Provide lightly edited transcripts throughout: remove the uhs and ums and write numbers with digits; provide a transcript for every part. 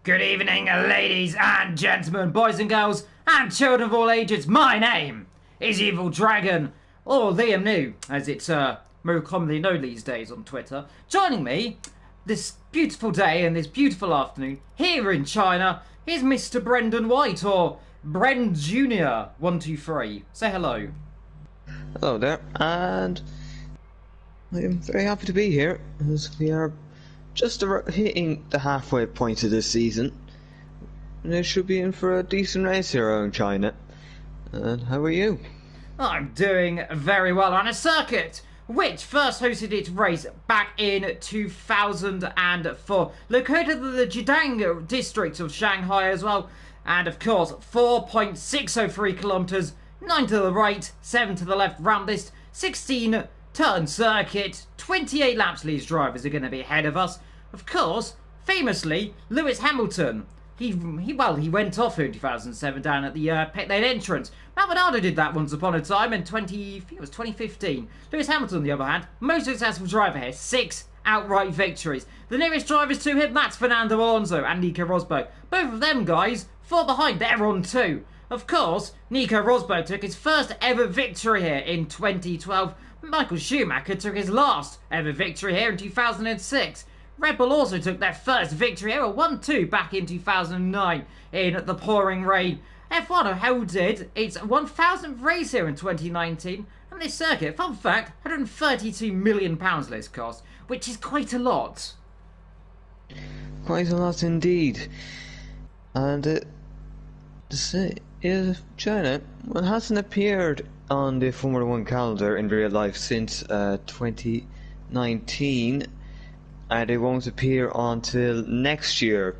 Good evening, ladies and gentlemen, boys and girls, and children of all ages. My name is Evil Dragon, or Liam New, as it's more commonly known these days on Twitter. Joining me this beautiful day and this beautiful afternoon here in China is Mr. Brendan White, or Bren Jr. 123. Say hello. Hello there, and I am very happy to be here as we are just hitting the halfway point of this season. And I should be in for a decent race here around China. And how are you? I'm doing very well on a circuit which first hosted its race back in 2004, located in the Jidang district of Shanghai as well, and of course 4.603 kilometers, 9 to the right, 7 to the left round this 16 turn circuit. 28 laps these drivers are going to be ahead of us. Of course, famously, Lewis Hamilton, he went off in 2007 down at the pit lane entrance. Maldonado did that once upon a time in 2015. Lewis Hamilton, on the other hand, most successful driver here, 6 outright victories. The nearest drivers to him, that's Fernando Alonso and Nico Rosberg. Both of them guys fall behind, they're on 2. Of course, Nico Rosberg took his first ever victory here in 2012. Michael Schumacher took his last ever victory here in 2006. Red Bull also took their first victory here, a 1-2 back in 2009 in the pouring rain. F1 held its 1000th race here in 2019, and this circuit, fun fact, £132 million this cost, which is quite a lot. Quite a lot indeed. And China, well, hasn't appeared on the Formula 1 calendar in real life since 2019, and it won't appear until next year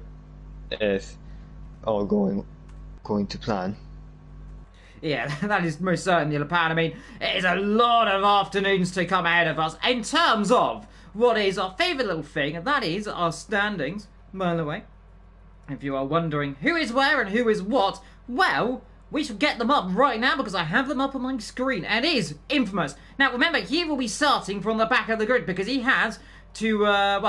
if all going to plan. Yeah, that is most certainly the plan. I mean, it is a lot of afternoons to come ahead of us in terms of what is our favourite little thing, and that is our standings, by the way. If you are wondering who is where and who is what, well, we shall get them up right now because I have them up on my screen. And it is infamous. Now, remember, he will be starting from the back of the grid because he has to,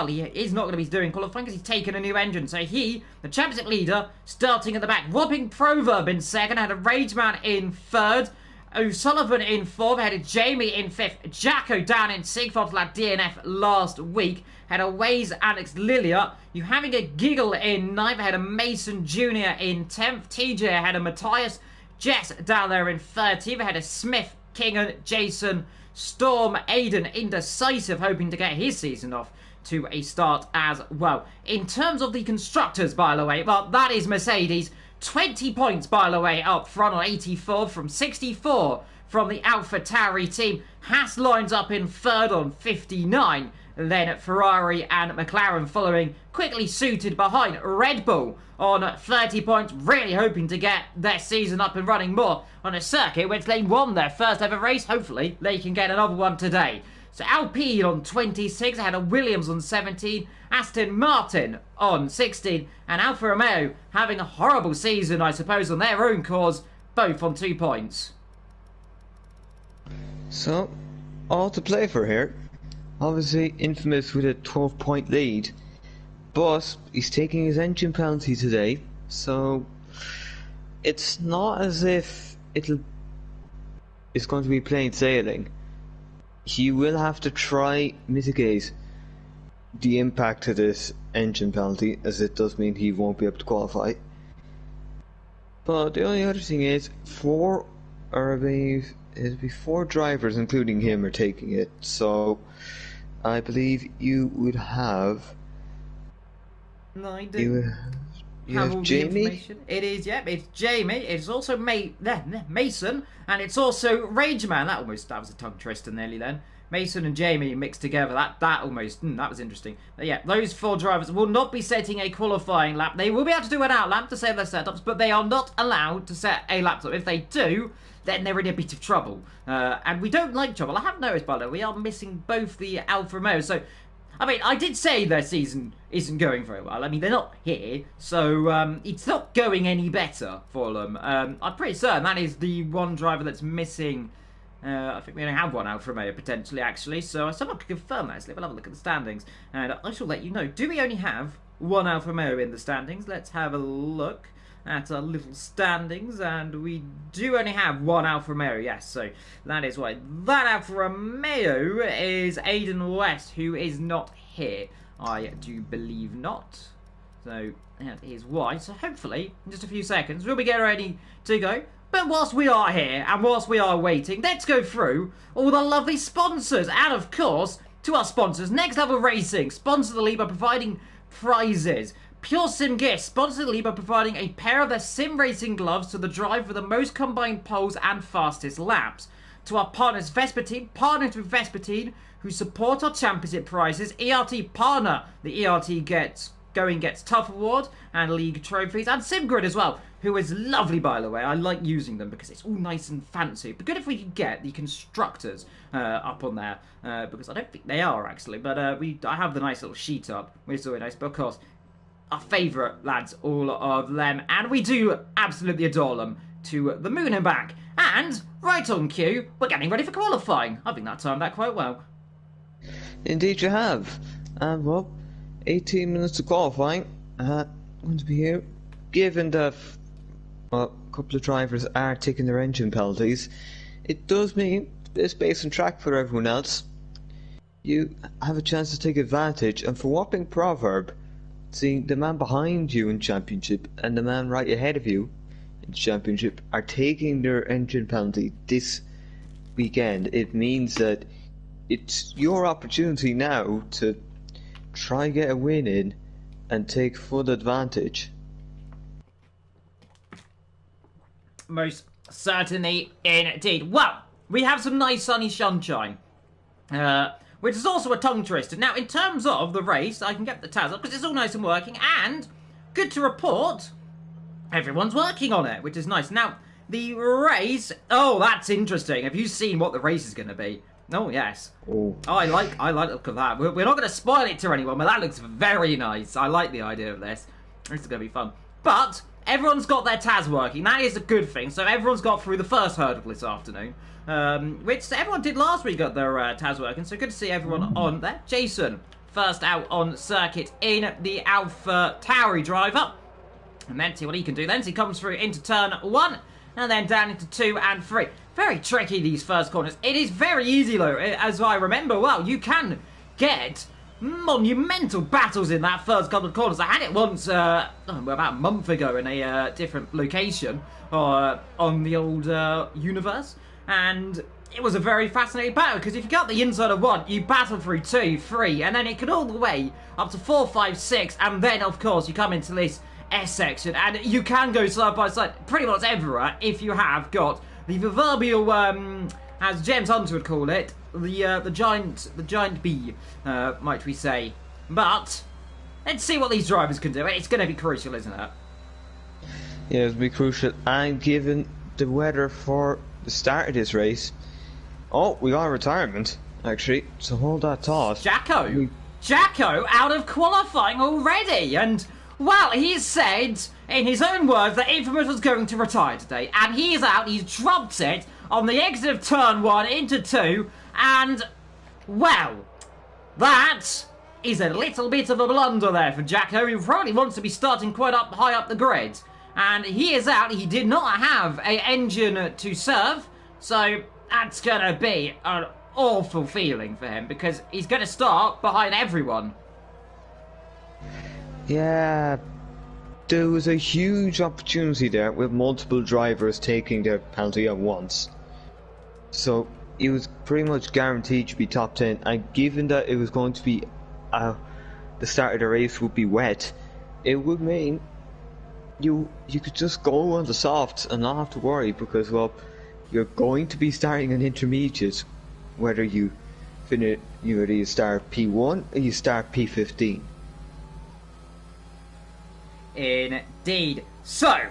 he is not going to be doing qualifying because he's taken a new engine. So he, the championship leader, starting at the back. Robbing Proverb in second, had a Rageman in third. O'Sullivan in fourth, had Jamie in fifth. Jacko down in sixth after that DNF last week. Had a Waze Alex Lilia. You having a Giggle in ninth. Had a Mason Jr. in 10th. TJ had a Matthias. Jess down there in 13th. Had a Smith, Kingan, Jason, Storm, Aiden, Indecisive, hoping to get his season off to a start as well. In terms of the constructors, by the way, well, that is Mercedes. 20 points, by the way, up front on 84 from 64 from the AlphaTauri team. Haas lines up in third on 59. Then Ferrari and McLaren following, quickly suited behind Red Bull on 30 points, really hoping to get their season up and running more on a circuit which they won their first ever race. Hopefully they can get another one today. So Alpine on 26, had a Williams on 17, Aston Martin on 16, and Alfa Romeo having a horrible season, I suppose, on their own cause, both on 2 points. So, all to play for here. Obviously, Infamous with a 12-point lead, but he's taking his engine penalty today, so it's not as if it's going to be plain sailing. He will have to try mitigate the impact of this engine penalty, as it does mean he won't be able to qualify. But the only other thing is, 4 drivers, including him, are taking it. So I believe you would have. No, I do. You have Jamie. It is, yep. It's Jamie. It's also Mason, and it's also Rageman. That was a tongue twister nearly then. Mason and Jamie mixed together. That was interesting. But yeah, those 4 drivers will not be setting a qualifying lap. They will be able to do an out lap to save their setups, but they are not allowed to set a lap stop. If they do, then they're in a bit of trouble. And we don't like trouble. I have noticed, by the way, we are missing both the Alfa Romeo. So, I mean, I did say their season isn't going very well. I mean, they're not here, so it's not going any better for them. I'm pretty certain that is the one driver that's missing. I think we only have one Alfa Romeo potentially, actually. So someone could confirm that. So we'll have a look at the standings, and I shall let you know. Do we only have one Alfa Romeo in the standings. Let's have a look at our little standings, and we do only have one Alfa Romeo, yes, so that is why. That Alfa Romeo is Aiden West, who is not here. I do believe not. So that is why. So hopefully, in just a few seconds, we'll be getting ready to go. But whilst we are here, and whilst we are waiting, let's go through all the lovely sponsors. And of course, to our sponsors, Next Level Racing, sponsor the league by providing prizes. Pure Sim Gifts, sponsor the league by providing a pair of their sim racing gloves to the driver with the most combined poles and fastest laps. To our partners, Vespertine, partners with Vespertine, who support our championship prizes. ERT partner, the ERT gets Tough Award and League trophies, and SimGrid as well, who is lovely, by the way. I like using them because it's all nice and fancy. It'd be good if we could get the constructors up on there, because I don't think they are actually, but I have the nice little sheet up, which is always nice. But of course, our favourite lads, all of them, and we do absolutely adore them, to the moon and back. And right on cue, we're getting ready for qualifying. I think that timed that quite well. Indeed you have. And well, 18 minutes to qualifying. Going to be here. Given that a couple of drivers are taking their engine penalties, it does mean there's space and track for everyone else. You have a chance to take advantage, and for whopping proverb, seeing the man behind you in championship and the man right ahead of you in championship are taking their engine penalty this weekend, it means that it's your opportunity now to try get a win in and take full advantage. Most certainly indeed. Well, we have some nice sunny sunshine, which is also a tongue twister. Now, in terms of the race, I can get the tabs up because it's all nice and working, and good to report, everyone's working on it, which is nice. Now, the race, oh, that's interesting. Have you seen what the race is going to be? Oh, yes. Oh, I like the look of that. We're not going to spoil it to anyone, but that looks very nice. I like the idea of this. This is going to be fun. But everyone's got their TAS working. That is a good thing. So everyone's got through the first hurdle this afternoon, which everyone did last week, got their TAS working. So good to see everyone on there. Jason, first out on circuit in the Alpha Tauri driver. And then see what he can do then. So he comes through into turn 1 and then down into 2 and 3. Very tricky, these first corners. It is very easy, though, as I remember well. You can get monumental battles in that first couple of corners. I had it once about a month ago in a different location on the old universe, and it was a very fascinating battle, because if you got the inside of 1, you battle through 2, 3, and then it could all the way up to 4, 5, 6, and then, of course, you come into this S section, and you can go side by side pretty much everywhere if you have got the proverbial, as James Hunter would call it, the giant bee, might we say. But let's see what these drivers can do. It's going to be crucial, isn't it? yeah, it'll be crucial. And given the weather for the start of this race, oh, we got a retirement actually. So hold that thought. Jacko out of qualifying already, and well, he said in his own words that Infamous was going to retire today, and he is out. He's dropped it on the exit of turn 1 into 2, and well, that is a little bit of a blunder there for Jacko, who probably wants to be starting quite up high up the grid, and he is out. He did not have an engine to serve, so that's gonna be an awful feeling for him, because he's gonna start behind everyone. Yeah, there was a huge opportunity there with multiple drivers taking their penalty at once. So he was pretty much guaranteed to be top 10, and given that it was going to be the start of the race would be wet, it would mean you could just go on the softs and not have to worry, because well, you're going to be starting an intermediate, whether you finish, whether you start P1 or you start P15. Indeed. So,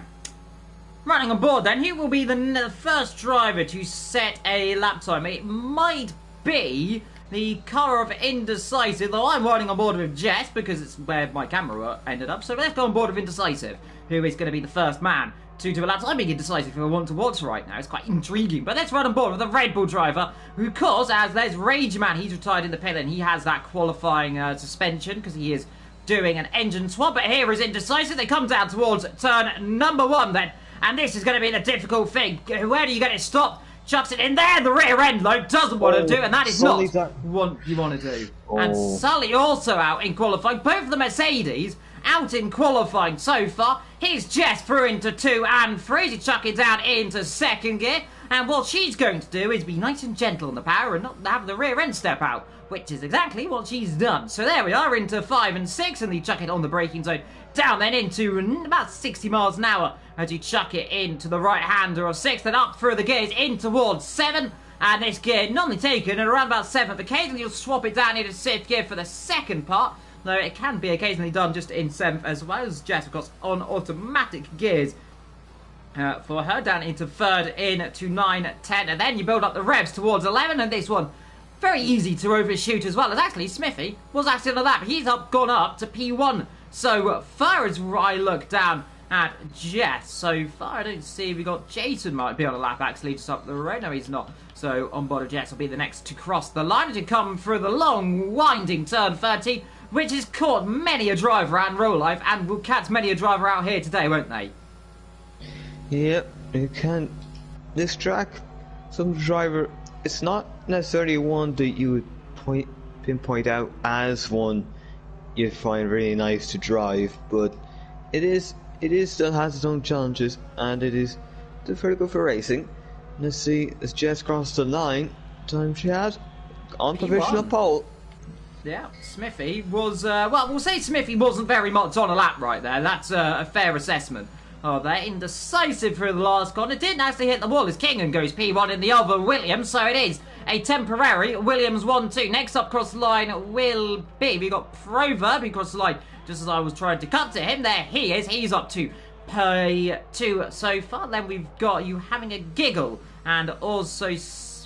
running on board then, he will be the first driver to set a lap time. It might be the colour of Indecisive, though I'm riding on board with Jess because it's where my camera ended up. So let's go on board with Indecisive, who is going to be the first man to do a lap time. I'm being indecisive if I want to watch right now. It's quite intriguing. But let's run on board with the Red Bull driver, who, of course, as there's Rage Man, he's retired in the pit and he has that qualifying suspension because he is doing an engine swap, but here is indecisive. They come down towards turn number 1 then, and this is going to be the difficult thing. Where do you get it stopped? Chucks it in there, the rear end though doesn't want to do, and that is not what you want to do. And Sully also out in qualifying. Both of the Mercedes out in qualifying so far. Here's Jess through into 2 and 3 to chuck it down into second gear. And what she's going to do is be nice and gentle on the power and not have the rear end step out, which is exactly what she's done. So there we are into 5 and 6, and they chuck it on the braking zone. Down then into about 60 miles an hour as you chuck it into the right-hander of 6, then up through the gears in towards 7. And this gear normally taken at around about 7th. Occasionally you'll swap it down into 6th gear for the second part, though it can be occasionally done just in 7th as well, as Jess, of course, on automatic gears. For her, down into 3rd, into 9, 10, and then you build up the revs towards 11, and this one, very easy to overshoot as well, as actually Smithy was actually on the lap. He's gone up to P1, so far as I look down at Jess, so far I don't see, we got Jason might be on a lap actually, just up the road. No, he's not, so on board of Jess will be the next to cross the line, as you come through the long, winding turn 13, which has caught many a driver out in real life, and will catch many a driver out here today, won't they? Yep, you can. This track, some driver, it's not necessarily one that you would pinpoint out as one you'd find really nice to drive, but it still has its own challenges, and it is still very good for racing. Let's see, as Jess crossed the line, time she had on provisional pole. Yeah, Smithy was, well, we'll say Smithy wasn't very much on a lap right there. That's a fair assessment. Oh, they're indecisive through the last corner. Didn't actually hit the wall as Kingham goes P1 in the other Williams, so it is a temporary Williams 1-2. Next up across the line will be, we got Proverb across the line just as I was trying to cut to him. There he is. He's up to P2 so far. Then we've got you having a giggle, and also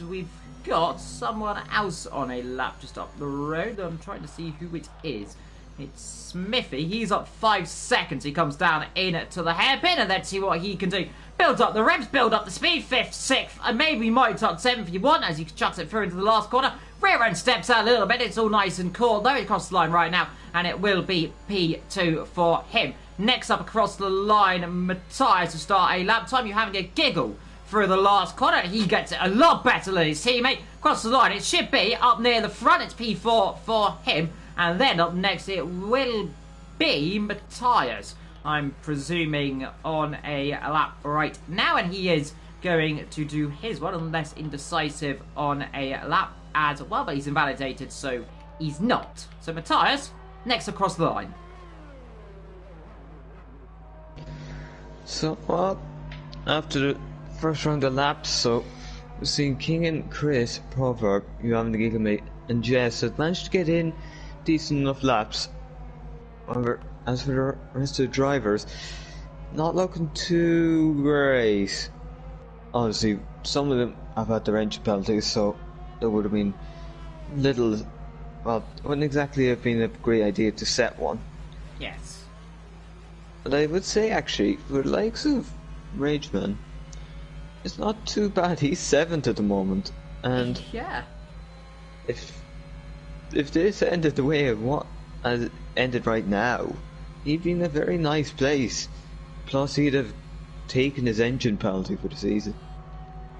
we've got someone else on a lap just up the road. I'm trying to see who it is. It's Smithy. He's up 5 seconds. He comes down in to the hairpin, and let's see what he can do. Build up the revs, build up the speed. 5th, 6th, and maybe might touch 7th if you want, as he chucks it through into the last corner. Rear end steps out a little bit. It's all nice and cool, though. Across the line right now, and it will be P2 for him. Next up across the line, Matthias to start a lap time. You're having a giggle through the last corner. He gets it a lot better than his teammate. Across the line, it should be up near the front. It's P4 for him. And then up next it will be Matthias, I'm presuming, on a lap right now. And he is going to do his one, unless indecisive on a lap as well. But he's invalidated, so he's not. So Matthias, next across the line. So, well, after the first round of laps, so we've seen King and Chris, Proverb, you having the Gigamate, and Jess had managed to get in decent enough laps. However, as for the rest of the drivers, not looking too great. Obviously, some of them have had their engine penalties, so there would have been little, well, it wouldn't exactly have been a great idea to set one. Yes. But I would say, actually, for the likes of Rageman, it's not too bad. He's 7th at the moment, and yeah, if this ended the way of what as it ended right now, he'd be in a very nice place. Plus, he'd have taken his engine penalty for the season.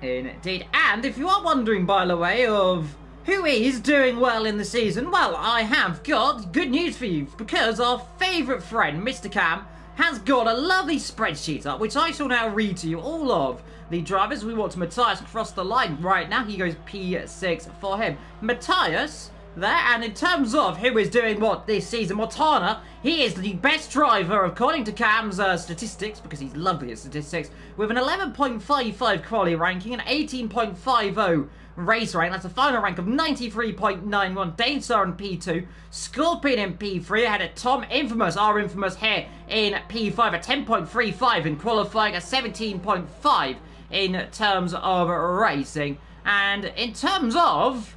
Indeed. And if you are wondering, by the way, of who is doing well in the season, well, I have got good news for you, because our favourite friend, Mr. Cam, has got a lovely spreadsheet up, which I shall now read to you all of the drivers. We want Matthias across the line right now. He goes P6 for him. Matthias there, and in terms of who is doing what this season, Montana, he is the best driver according to Cam's statistics, because he's lovely at statistics, with an 11.55 quality ranking, an 18.50 race rank. That's a final rank of 93.91. Danestar in P2, Scorpion in P3, ahead of Tom Infamous, our infamous here, in P5, a 10.35 in qualifying, a 17.5 in terms of racing. And in terms of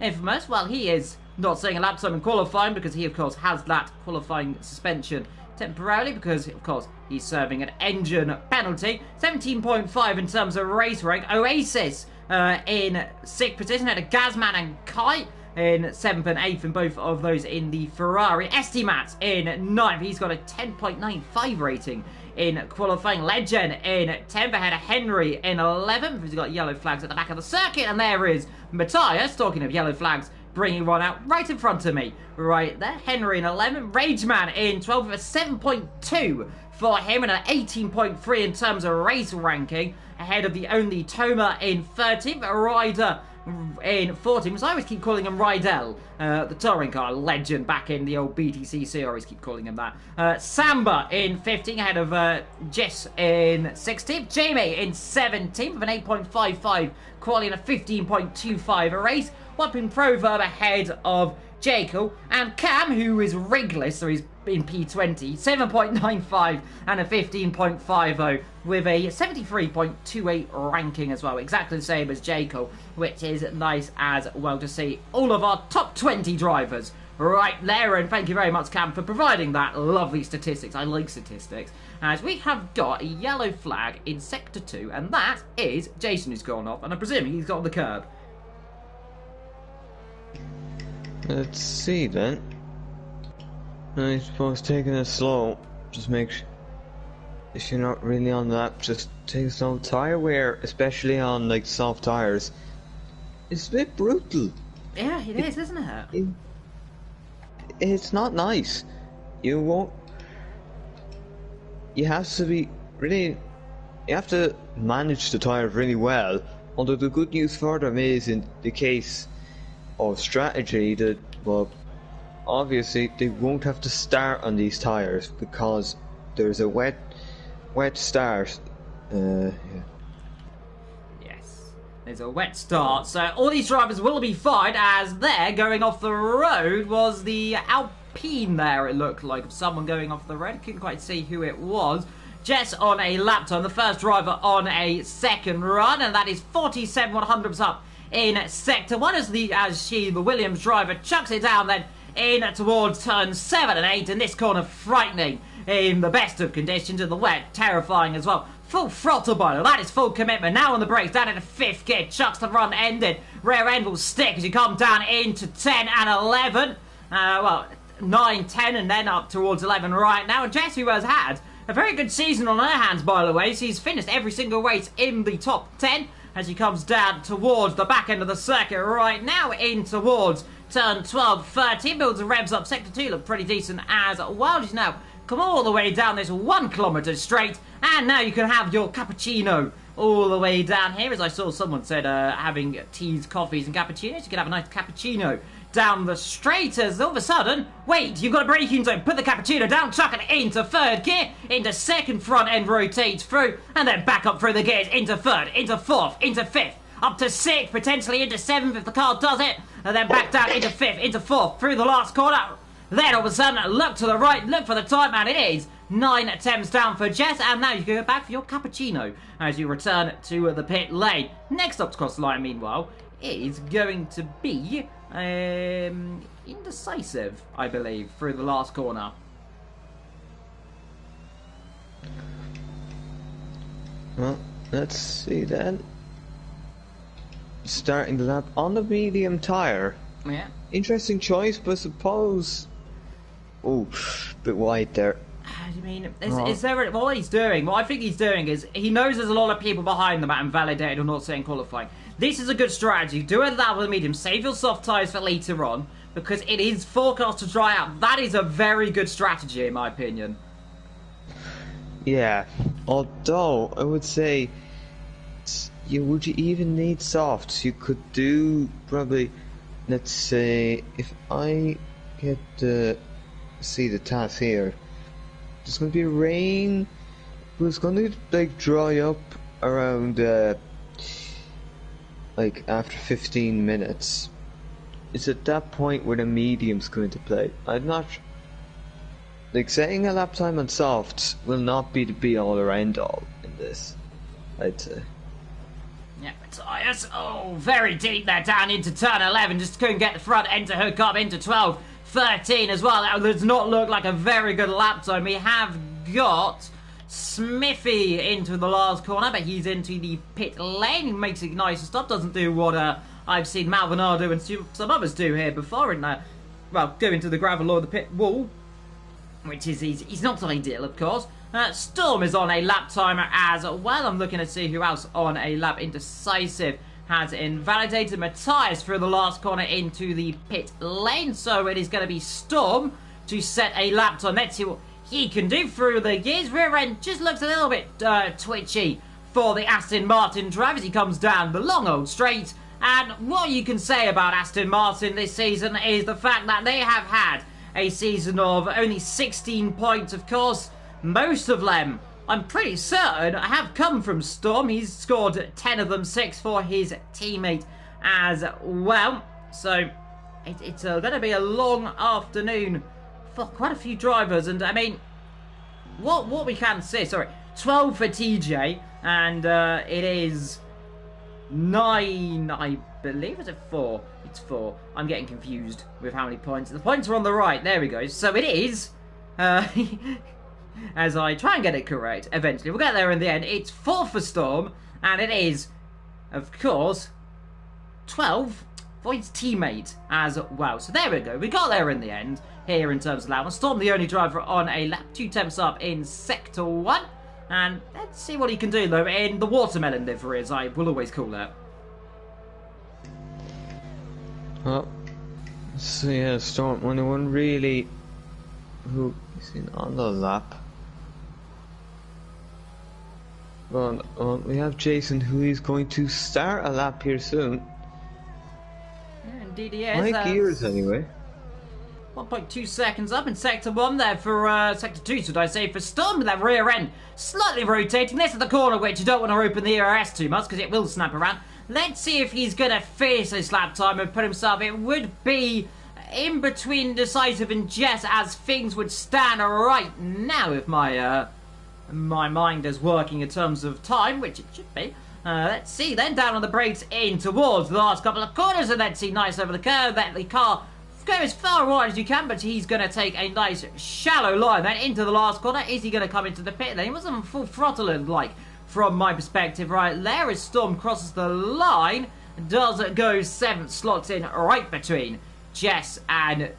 Infamous, well, he is not seeing a lap time in qualifying, because he, of course, has that qualifying suspension temporarily, because, of course, he's serving an engine penalty. 17.5 in terms of race rank. Oasis in 6th position, had a Gazman and Kai. in 7th and 8th, and both of those in the Ferrari. Estimat in 9th. He's got a 10.95 rating in qualifying. Legend in 10th, ahead of Henry in 11th. He's got yellow flags at the back of the circuit. And there is Matthias, talking of yellow flags, bringing one out right in front of me. Right there, Henry in 11th. Rageman in 12th with a 7.2 for him and an 18.3 in terms of race ranking. Ahead of the only Toma in 13th. Ryder in 14th. So I always keep calling him Rydell, the touring car legend back in the old BTCC. I always keep calling him that. Samba in 15th, ahead of Jess in 16th. Jamie in 17th with an 8.55 quali and a 15.25 a race. Whopping Proverb ahead of Jacob. And Cam, who is rigless, so he's in P20, 7.95 and a 15.50 with a 73.28 ranking as well. Exactly the same as Jacob, which is nice as well to see all of our top 20 drivers right there. And thank you very much, Cam, for providing that lovely statistics. I like statistics. As we have got a yellow flag in Sector 2, and that is Jason, who's gone off, and I presume he's got on the curb. Let's see then. I suppose taking it slow, just make sure, if you're not really on that, just take it slow. Tire wear, especially on like soft tires, it's a bit brutal. Yeah, it is, isn't it? It's not nice. You have to be really, you have to manage the tire really well. Although the good news for them is, in the case of strategy, that, well, obviously they won't have to start on these tires because there's a wet start. Yeah. Yes, there's a wet start, so all these drivers will be fine. As there, going off the road was the Alpine there, it looked like, someone going off the road. Couldn't quite see who it was. Jess on a lap time, the first driver on a second run, and that is 47 100ths up in Sector 1 as the Williams driver chucks it down then in towards turns 7 and 8, and this corner frightening in the best of conditions, and the wet terrifying as well. Full throttle by that is full commitment. Now on the brakes, down into 5th gear, chucks the front end in. Rear end will stick as you come down into 10 and 11. Well, 9, 10, and then up towards 11 right now. And Jess, who has had a very good season on her hands, by the way. She's finished every single race in the top 10 as she comes down towards the back end of the circuit right now, in towards turn 12, 13. Builds the revs up. Sector 2 look pretty decent as well. She's now come all the way down this 1 kilometre straight, and now you can have your cappuccino all the way down here. As I saw someone said, having teas, coffees and cappuccinos, you can have a nice cappuccino down the straight, as all of a sudden, wait, you've got a braking zone, put the cappuccino down, chuck it into 3rd gear, into 2nd, front end rotates through, and then back up through the gears, into 3rd, into 4th, into 5th, up to 6th, potentially into 7th if the car does it, and then back down into 5th, into 4th, through the last corner. Then all of a sudden, look to the right, look for the time, and it is 9 attempts down for Jess, and now you can go back for your cappuccino as you return to the pit lane. Next up to cross the line, meanwhile, is going to be Indecisive, I believe, through the last corner. Well, let's see then. Starting the lap on the medium tyre. Yeah. Interesting choice, but suppose... Oh, a bit wide there. I mean, is there... What he's doing, what I think he's doing is, he knows there's a lot of people behind them at invalidated or not saying qualifying. This is a good strategy. Do it that with a medium. Save your soft tyres for later on, because it is forecast to dry out. That is a very good strategy, in my opinion. Yeah, although I would say you even need softs. You could do probably, let's say, if I get to see the task here, there's going to be rain, but it's going to like dry up around like after 15 minutes. It's at that point where the medium's going to play. I'm not... Like, setting a lap time on softs will not be the be-all or end-all in this, I'd say. Yeah, Matthias, oh, very deep there, down into turn 11. Just couldn't get the front end to hook up into 12, 13 as well. That does not look like a very good lap time. We have got Smithy into the last corner, but he's into the pit lane. He makes a nice stop. Doesn't do what I've seen Maldonado and some others do here before in well, go into the gravel or the pit wall, which is he's not ideal, of course. Storm is on a lap timer as well. I'm looking to see who else on a lap. Indecisive has invalidated Matthias through the last corner into the pit lane, so it is going to be Storm to set a lap time. Let's see what he can do through the gears. Rear end just looks a little bit twitchy for the Aston Martin driver as he comes down the long old straight. And what you can say about Aston Martin this season is the fact that they have had a season of only 16 points, of course. Most of them, I'm pretty certain, have come from Storm. He's scored 10 of them, 6 for his teammate as well. So it's going to be a long afternoon for quite a few drivers. And I mean, what we can say, 12 for TJ, and it is 9, I believe. Is it 4? It's 4. I'm getting confused with how many points. The points are on the right. There we go. So it is, as I try and get it correct, eventually. We'll get there in the end. It's 4 for Storm, and it is, of course, 12 for his teammate as well. So there we go. We got there in the end here in terms of lap. Storm, the only driver on a lap. 2 temps up in Sector 1. And let's see what he can do, though, in the watermelon livery, as I will always call it. Well, so yeah, Storm, only one really who is in on the lap. Well, we have Jason, who is going to start a lap here soon. Yeah, indeed he is. My gears, anyway. 1.2 seconds up in Sector 1 there for Sector 2, should I say, for Storm, with that rear end slightly rotating. This is the corner which you don't want to open the ERS too much because it will snap around. Let's see if he's going to finish this lap time and put himself, it would be in between Decisive and Jess as things would stand right now if my my mind is working in terms of time, which it should be. Let's see then, down on the brakes in towards the last couple of corners, and let's see, nice over the curve, let the car go as far wide as you can, but he's going to take a nice shallow line then into the last corner. Is he going to come into the pit lane? He wasn't full throttle like from my perspective. Right there as Storm crosses the line, does go 7th, slots in right between Jess and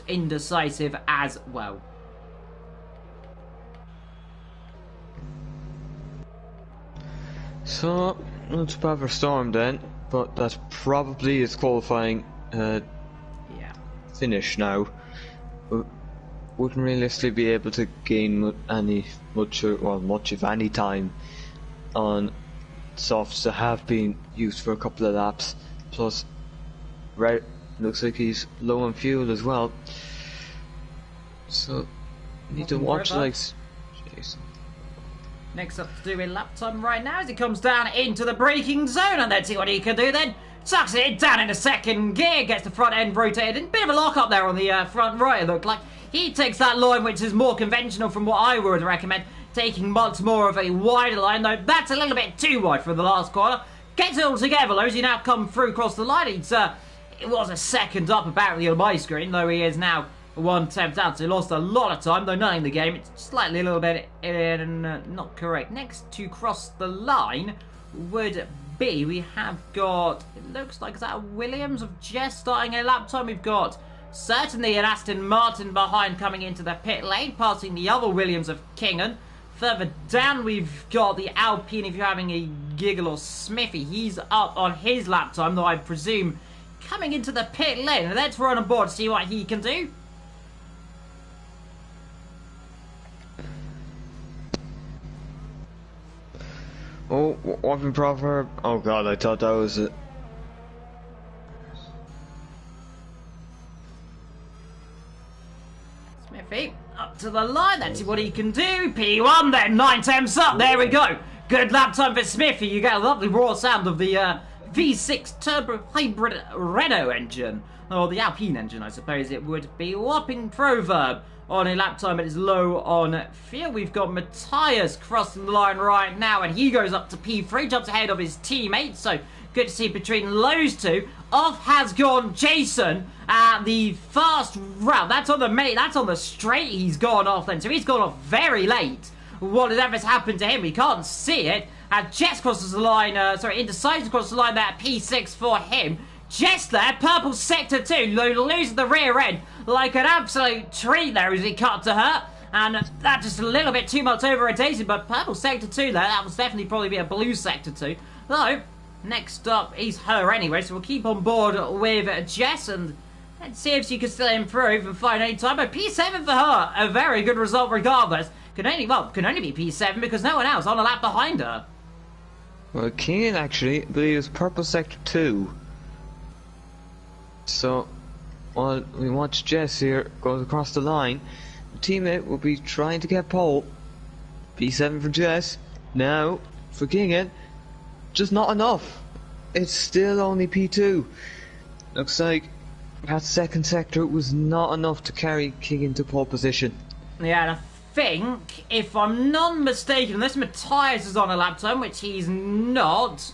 Indecisive as well. So, not too bad for Storm then, but that probably is qualifying finish now. Wouldn't realistically be able to gain much if any time on softs that have been used for a couple of laps. Plus, right, looks like he's low on fuel as well. So, need to watch like Jason. Next up to do in lap time right now as he comes down into the braking zone, and let's see what he can do then. Sucks it down into second gear, gets the front end rotated, and bit of a lock up there on the front right, it looked like. He takes that line, which is more conventional from what I would recommend, taking much more of a wider line, though that's a little bit too wide for the last corner. Gets it all together, though, as he now come through across the line. It was a second up apparently on my screen, though he is now 1 tenth out, so he lost a lot of time, though not in the game. It's slightly a little bit not correct. Next to cross the line would be, we have got, it looks like, is that a Williams of Jess starting a lap time? We've got certainly an Aston Martin behind coming into the pit lane, passing the other Williams of Kingan. Further down we've got the Alpine, if you're having a giggle, or Smithy. He's up on his lap time, though I presume coming into the pit lane. Let's run on board to see what he can do. Oh, Warping Proverb. Oh god, I thought that was it. Smithy, up to the line. Let's see what he can do. P1 then, 9 temps up. There we go. Good lap time for Smithy. You get a lovely raw sound of the V6 Turbo Hybrid Renault engine. Or the Alpine engine, I suppose it would be. Whopping Proverb on a lap time, it is low on fuel. We've got Matthias crossing the line right now, and he goes up to P3, jumps ahead of his teammates. So good to see between those two. Off has gone Jason at the fast route. That's on the straight. He's gone off then, so he's gone off very late. Whatever's happened to him, we can't see it. Jess crosses the line, Indecisive crosses the line there at P6 for him. Jess there, purple sector 2, losing the rear end like an absolute treat there as he cut to her. And that just a little bit too much over rotation, but purple sector 2 there, that was definitely probably be a blue sector 2. Though, next up is her anyway, so we'll keep on board with Jess and let's see if she can still improve and find any time. But P7 for her, a very good result regardless. Can only be P7 because no one else on a lap behind her. Well, Keane actually, I believe, is purple sector 2. So, while we watch Jess here goes across the line, the teammate will be trying to get pole. P7 for Jess. Now, for Keegan, just not enough. It's still only P2. Looks like that second sector was not enough to carry Keegan to pole position. Yeah, and I think, if I'm not mistaken, unless Matthias is on a lap time, which he's not.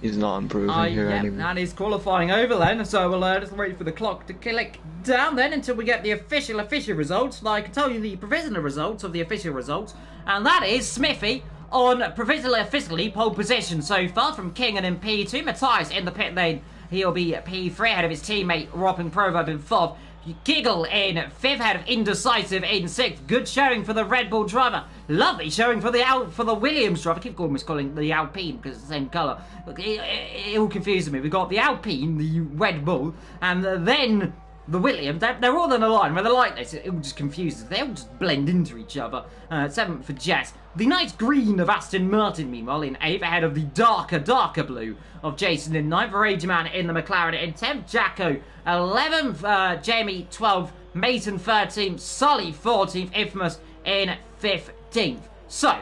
He's not improving here anymore. And he's qualifying over then, so we'll just wait for the clock to click down then until we get the official results. Like, I can tell you the provisional results of the official results, and that is Smithy on provisionally pole position so far from King in P2. Matthias in the pit lane, he'll be P3 ahead of his teammate Robin Proverb in 4th. Giggle in 5th, ahead of Indecisive in 6th. Good showing for the Red Bull driver. Lovely showing for the Williams driver. I keep calling the Alpine because it's the same colour. It all confuses me. We've got the Alpine, the Red Bull, and then the Williams. They're all in a line. When they're like this, it all just confuses. They all just blend into each other. 7th for Jess. The nice green of Aston Martin, meanwhile, in 8th, ahead of the darker blue of Jason in 9th. Rage Man in the McLaren in 10th. Jacko 11th. Jamie 12th. Mason 13th. Sully 14th. Infamous in 15th. So,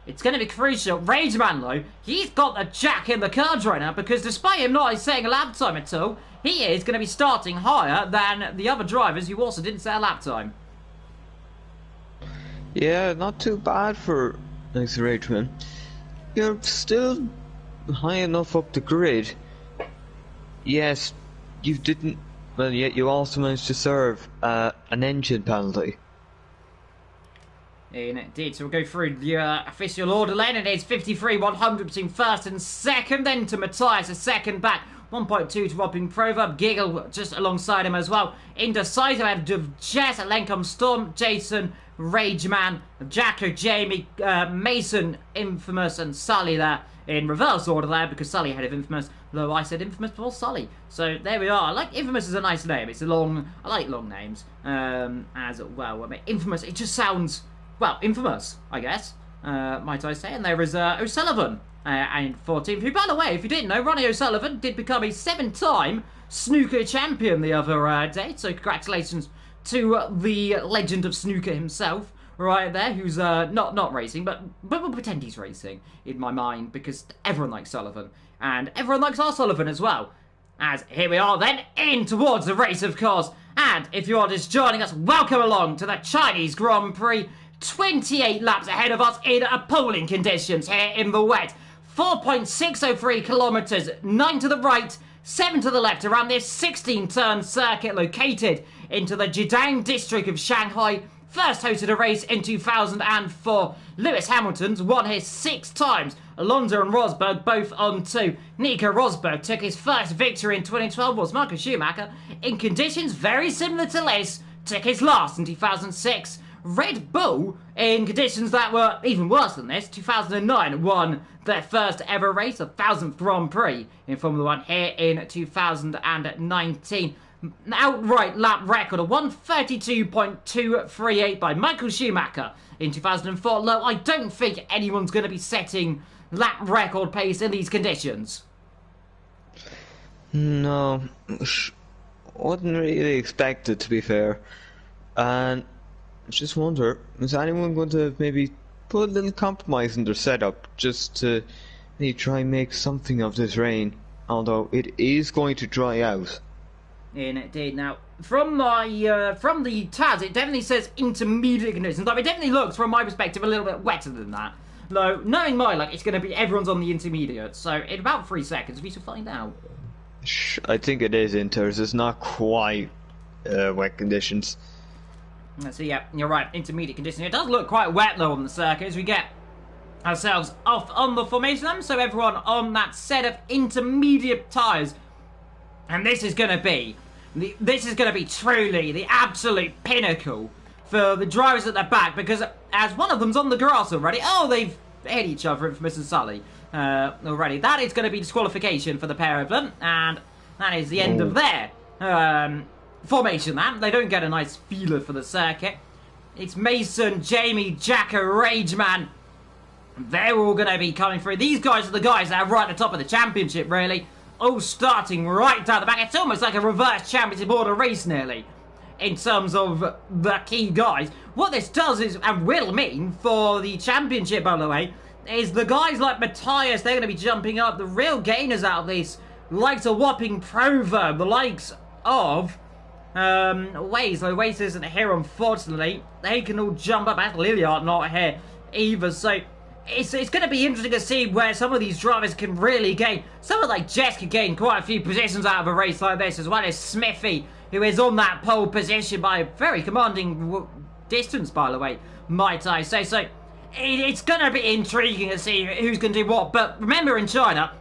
it's going to be crucial. Rage Man, though, he's got the jack in the cards right now because despite him not setting a lap time at all, he is going to be starting higher than the other drivers who also didn't set a lap time. Yeah, not too bad for Nice Rageman. You're still high enough up the grid. Yes, you didn't, well, yet you also managed to serve an engine penalty. Indeed, so we'll go through the official order lane, and it's 53, 100 between 1st and 2nd, then to Matthias, a 2nd back, 1.2 to Robin Proverb, Giggle just alongside him as well, Indecisive out of Jess, Lencom Storm, Jason, Rageman, Jacko, Jamie, Mason, Infamous, and Sully there in reverse order there because Sully ahead of Infamous, though I said Infamous before Sully. So there we are. I like Infamous is a nice name. It's a long, I like long names as well. I mean, Infamous, it just sounds, well, infamous, I guess, might I say. And there is O'Sullivan and 14th, who, by the way, if you didn't know, Ronnie O'Sullivan did become a 7-time snooker champion the other day. So congratulations to the legend of snooker himself, right there, who's not racing, but we'll pretend he's racing in my mind because everyone likes Sullivan and everyone likes our Sullivan as well. As here we are then in towards the race, of course. And if you are just joining us, welcome along to the Chinese Grand Prix. 28 laps ahead of us in appalling conditions here in the wet. 4.603 kilometres, 9 to the right, 7 to the left around this 16-turn circuit located into the Jidang district of Shanghai. First hosted a race in 2004. Lewis Hamilton's won here 6 times. Alonso and Rosberg both on 2. Nico Rosberg took his first victory in 2012, was Michael Schumacher, in conditions very similar to this, took his last in 2006. Red Bull, in conditions that were even worse than this, 2009, won their first ever race, the 1000th Grand Prix in Formula 1 here in 2019. Outright lap record of 132.238 by Michael Schumacher in 2004. Low, I don't think anyone's going to be setting lap record pace in these conditions. No, wouldn't really expect it, to be fair. And I just wonder, is anyone going to maybe put a little compromise in their setup just to maybe try and make something of this rain? Although it is going to dry out. Indeed. Now, from the TAS, it definitely says intermediate conditions. Like, it definitely looks, from my perspective, a little bit wetter than that. Though, knowing my luck, it's going to be everyone's on the intermediate. So, in about 3 seconds, we shall find out. I think it is inters. It's not quite wet conditions. So, yeah, you're right. Intermediate conditions. It does look quite wet, though, on the circuit, as we get ourselves off on the formation, so everyone on that set of intermediate tyres. And this is going to be truly the absolute pinnacle for the drivers at the back, because as one of them's on the grass already, they've hit each other, Infamous and Sully, already. That is going to be disqualification for the pair of them, and that is the end of their formation. They don't get a nice feeler for the circuit. It's Mason, Jamie, Jacko, Rageman. They're all going to be coming through. These guys are the guys that are right at the top of the championship, really. All starting right down the back. It's almost like a reverse championship order race, nearly, in terms of the key guys. What this does is, and will mean for the championship, by the way, is the guys like Matthias, they're going to be jumping up. The real gainers out of this, likes of Whopping Proverb, the likes of Waze. Though Waze isn't here, unfortunately. They can all jump up. As Liliard not here either, so it's going to be interesting to see where some of these drivers can really gain. Someone like Jess could gain quite a few positions out of a race like this, as well as Smithy, who is on that pole position by a very commanding distance, by the way, might I say. So it's going to be intriguing to see who's going to do what. But remember, in China,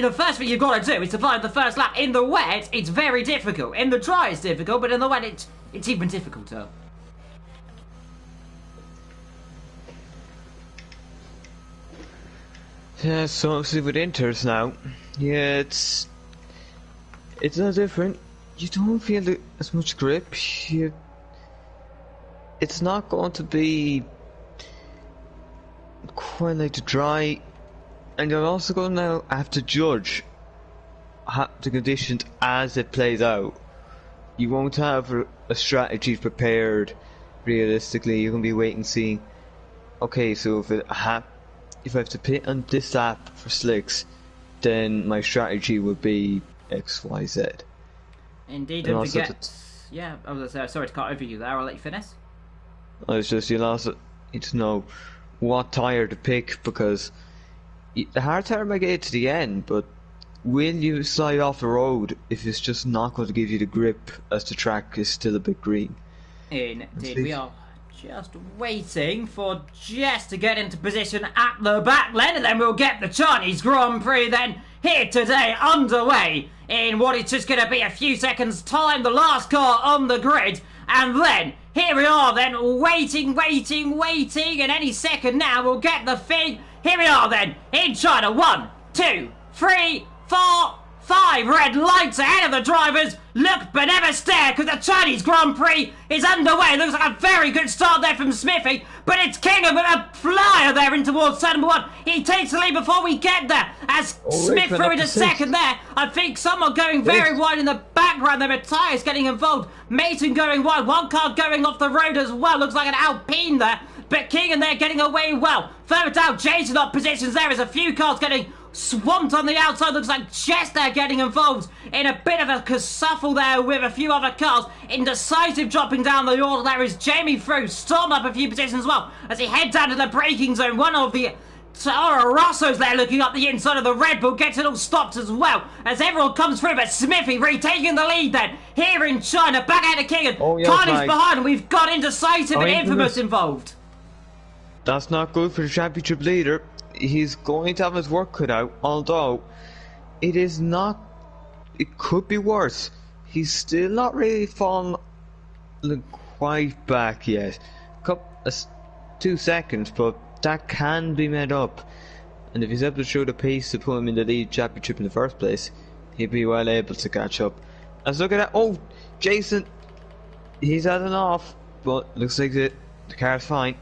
the first thing you've got to do is to find the first lap. In the wet, it's very difficult. In the dry, it's difficult, but in the wet, it's even difficulter. Yeah, so obviously with Inters now, yeah, it's no different. You don't feel as much grip. It's not going to be quite like the dry, and you're also going to now have to judge the conditions as it plays out. You won't have a strategy prepared realistically. You're going to be waiting and seeing, okay, so if I have to pit on this lap for slicks, then my strategy would be X, Y, Z. Indeed, don't forget. Yeah, I was sorry to cut over you there. I'll let you finish. You'll also need to know what tyre to pick, because the hard tyre might get you to the end, but will you slide off the road if it's just not going to give you the grip as the track is still a bit green? Indeed, we are just waiting for Jess to get into position at the back lane, and then we'll get the Chinese Grand Prix then here today underway in what is just going to be a few seconds time. The last car on the grid, and then here we are then waiting, and any second now we'll get the thing. Here we are then in China. 1, 2, 3, 4, 5 red lights ahead of the drivers. Look but never stare, because the Chinese Grand Prix is underway. Looks like a very good start there from Smithy, but it's Kingham with a flyer there in towards turn number 1. He takes the lead before we get there, as Smith threw into second there. I think someone going very wide in the background there, Matthias getting involved. Mason going wide, one car going off the road as well. Looks like an Alpine there, but Kingham there getting away well. Further down, Jason up positions there as a few cars getting swamped on the outside. Looks like Jess there getting involved in a bit of a kerfuffle there with a few other cars. Indecisive dropping down the order there is Jamie through, stormed up a few positions as well as he heads down to the braking zone. One of the Toro Rossos there looking up the inside of the Red Bull, gets it all stopped as well as everyone comes through, but Smithy retaking the lead then here in China. Back out of Kingham. Carney's behind, and we've got Indecisive and Infamous involved. That's not good for the championship leader. He's going to have his work cut out, although it could be worse. He's still not really fallen quite back yet. 2 seconds, but that can be made up. And if he's able to show the pace to put him in the lead championship in the first place, he'll be well able to catch up. Let's look at that. Oh, Jason, he's heading off, but looks like the car's fine.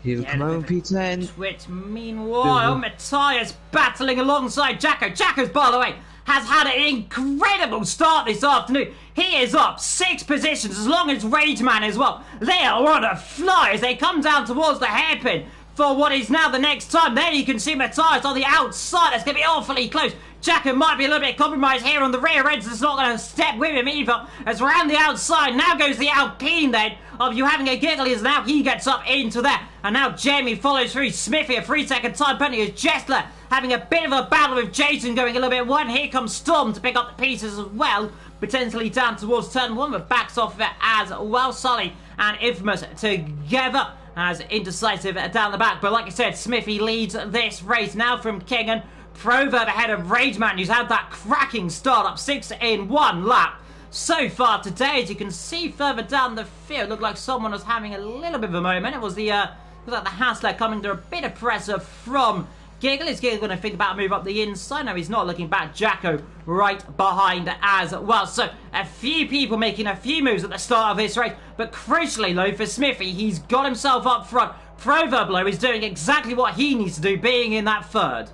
He'll come out in P10. Twitch. Meanwhile, Matthias battling alongside Jacko. Jacko's, by the way, has had an incredible start this afternoon. He is up 6 positions, as long as Rageman as well. They are on a fly as they come down towards the hairpin for what is now the next time. There you can see Matthias on the outside. It's going to be awfully close. Jacko might be a little bit compromised here on the rear ends. It's not going to step with him either. As around the outside, now goes the Alpine then of you having a giggle, as now he gets up into there. And now Jamie follows through. Smithy a 3-second time penalty as Jessler having a bit of a battle with Jason, going a little bit wide. Here comes Storm to pick up the pieces as well, potentially down towards turn 1, but backs off of it as well. Sully and Infamous together. as indecisive down the back. But like I said, Smithy leads this race now from Kingan. Proverb ahead of Rageman, who's had that cracking start, up 6 in 1 lap. So far today, as you can see further down the field, looked like someone was having a little bit of a moment. It was like the Hassler coming under a bit of pressure from Giggle. Is Giggle going to think about a move up the inside? No, he's not looking back. Jacko right behind as well. So a few people making a few moves at the start of this race, but crucially though for Smithy, he's got himself up front. Proverb though is doing exactly what he needs to do, being in that third.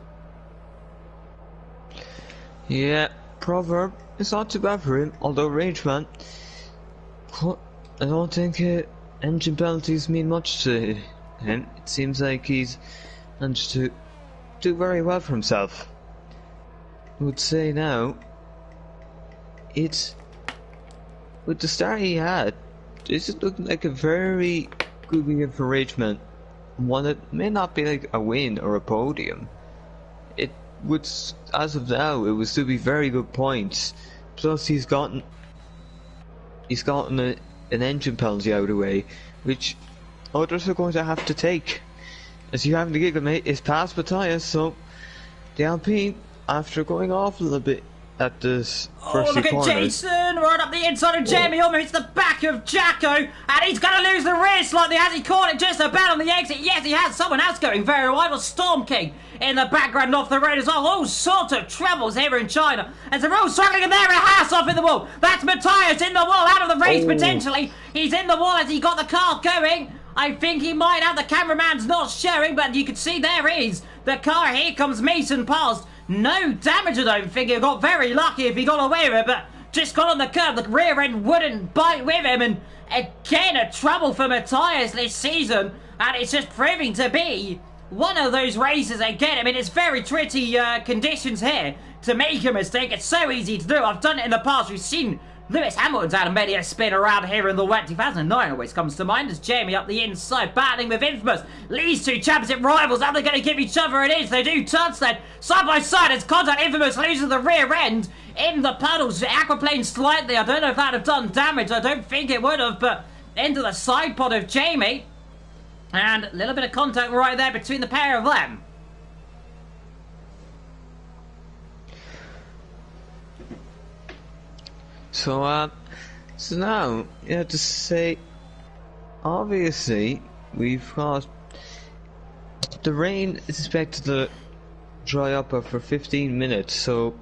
Yeah, Proverb, it's not too bad for him, although Rageman, I don't think engine penalties mean much to him. It seems like he's managed to do very well for himself. I would say now, it's, with the start he had, this is looking like a very good weekend for Rageman. One that may not be like a win or a podium. It would, as of now, it would still be very good points. Plus, he's gotten an engine penalty out of the way, which others are going to have to take. As you have the Giggle mate is past Matthias, so the Alpine, after going off a little bit at this first look at Jason right up the inside of Jamie, almost hits the back of Jacko, and he's going to lose the race slightly. Has he caught it just about on the exit? Yes, he has. Someone else going very wide was Storm King in the background off the road as well. All sorts of troubles here in China, as they're all struggling, and there a house off in the wall. That's Matthias in the wall, out of the race potentially. He's in the wall as he got the car going. I think he might have, the cameraman's not showing, but you can see there is the car. Here comes Mason past. No damage, I don't think. He got very lucky if he got away with it, but just got on the curb. The rear end wouldn't bite with him, and again, a trouble for Matthias this season, and it's just proving to be one of those races again. I mean, it's very tricky conditions here to make a mistake. It's so easy to do. I've done it in the past. We've seen Lewis Hamilton's had many a spin around here in the wet. 2009 always comes to mind as Jamie up the inside, battling with Infamous. These two championship rivals, how they're going to give each other it is. They do turns then, side by side as contact. Infamous loses the rear end in the puddles. Aquaplane slightly, I don't know if that would have done damage. I don't think it would have, but into the side pod of Jamie. And a little bit of contact right there between the pair of them. So now, yeah, to say, obviously, we've got, the rain is expected to dry up for 15 minutes, so,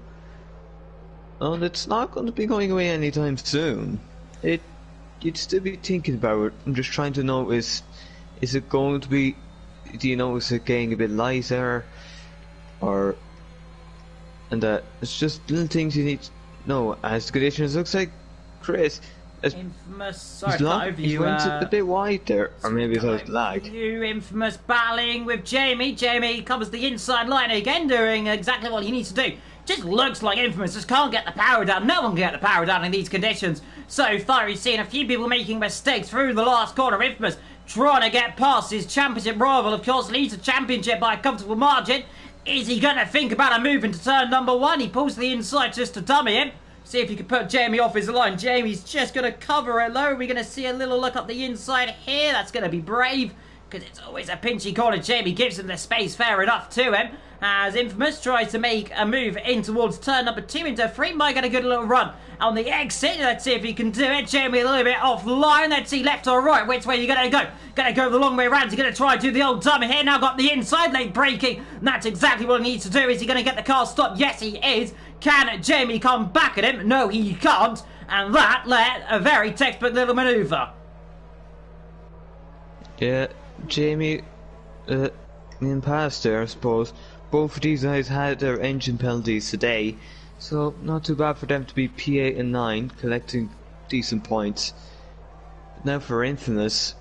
and it's not going to be going away anytime soon. You'd still be thinking about it. I'm just trying to notice, is it going to be, do you notice it getting a bit lighter, or, and it's just little things you need to know as the conditions. Looks like Chris, Infamous, sorry, he went a bit wide there, or maybe it was lag. You Infamous battling with Jamie. Jamie covers the inside line again, doing exactly what he needs to do. Just looks like Infamous just can't get the power down. No one can get the power down in these conditions. So far, he's seen a few people making mistakes through the last corner. Infamous trying to get past his championship rival, of course, leads the championship by a comfortable margin. Is he going to think about a move into turn number 1? He pulls to the inside just to dummy him. See if he can put Jamie off his line. Jamie's just going to cover it low. We're going to see a little look up the inside here. That's going to be brave, because it's always a pinchy corner. Jamie gives him the space fair enough to him, as Infamous tries to make a move in towards turn number 2 into 3. Might get a good little run on the exit. Let's see if he can do it. Jamie a little bit offline. Let's see left or right. Which way are you going to go? Going to go the long way around. He's going to try and do the old dummy here. Now got the inside lane braking. And that's exactly what he needs to do. Is he going to get the car stopped? Yes, he is. Can Jamie come back at him? No, he can't. And that led a very textbook little manoeuvre. Yeah, Jamie, in past there, I suppose. Both of these guys had their engine penalties today, so not too bad for them to be P8 and 9, collecting decent points. But now for Infamous.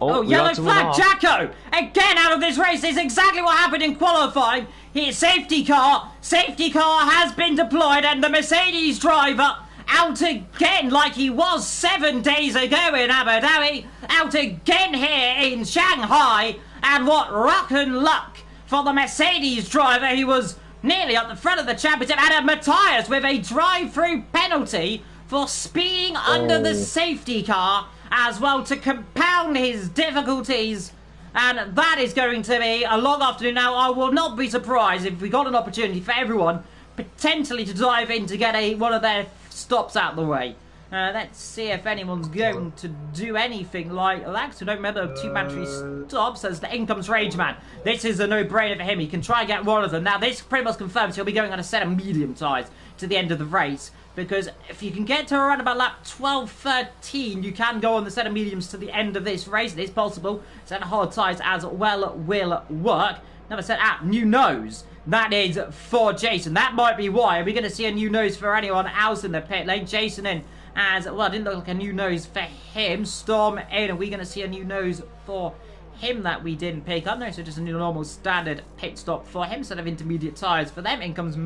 Oh, yellow flag, Jacko! Again out of this race. This is exactly what happened in qualifying. His safety car has been deployed, and the Mercedes driver out again like he was 7 days ago in Abu Dhabi, out again here in Shanghai, and what rock and luck for the Mercedes driver. He was nearly at the front of the championship, and Matthias with a drive-through penalty for speeding under the safety car, as well to compound his difficulties. And that is going to be a long afternoon. Now, I will not be surprised if we got an opportunity for everyone potentially to dive in to get one of their stops out of the way. Let's see if anyone's going to do anything like that. So don't remember two mandatory stops as the in comes Rage Man. This is a no-brainer for him. He can try and get one of them. Now, this pretty much confirms he'll be going on a set of medium tyres to the end of the race. Because if you can get to around about lap 12-13, you can go on the set of mediums to the end of this race. It is possible. Set of hard tyres as well will work. Another set at new nose. That is for Jason. That might be why. Are we going to see a new nose for anyone else in the pit lane? Jason in as well. Didn't look like a new nose for him. Storm in. Are we going to see a new nose for him that we didn't pick up? No, so just a new normal standard pit stop for him. Set of intermediate tyres for them. In comes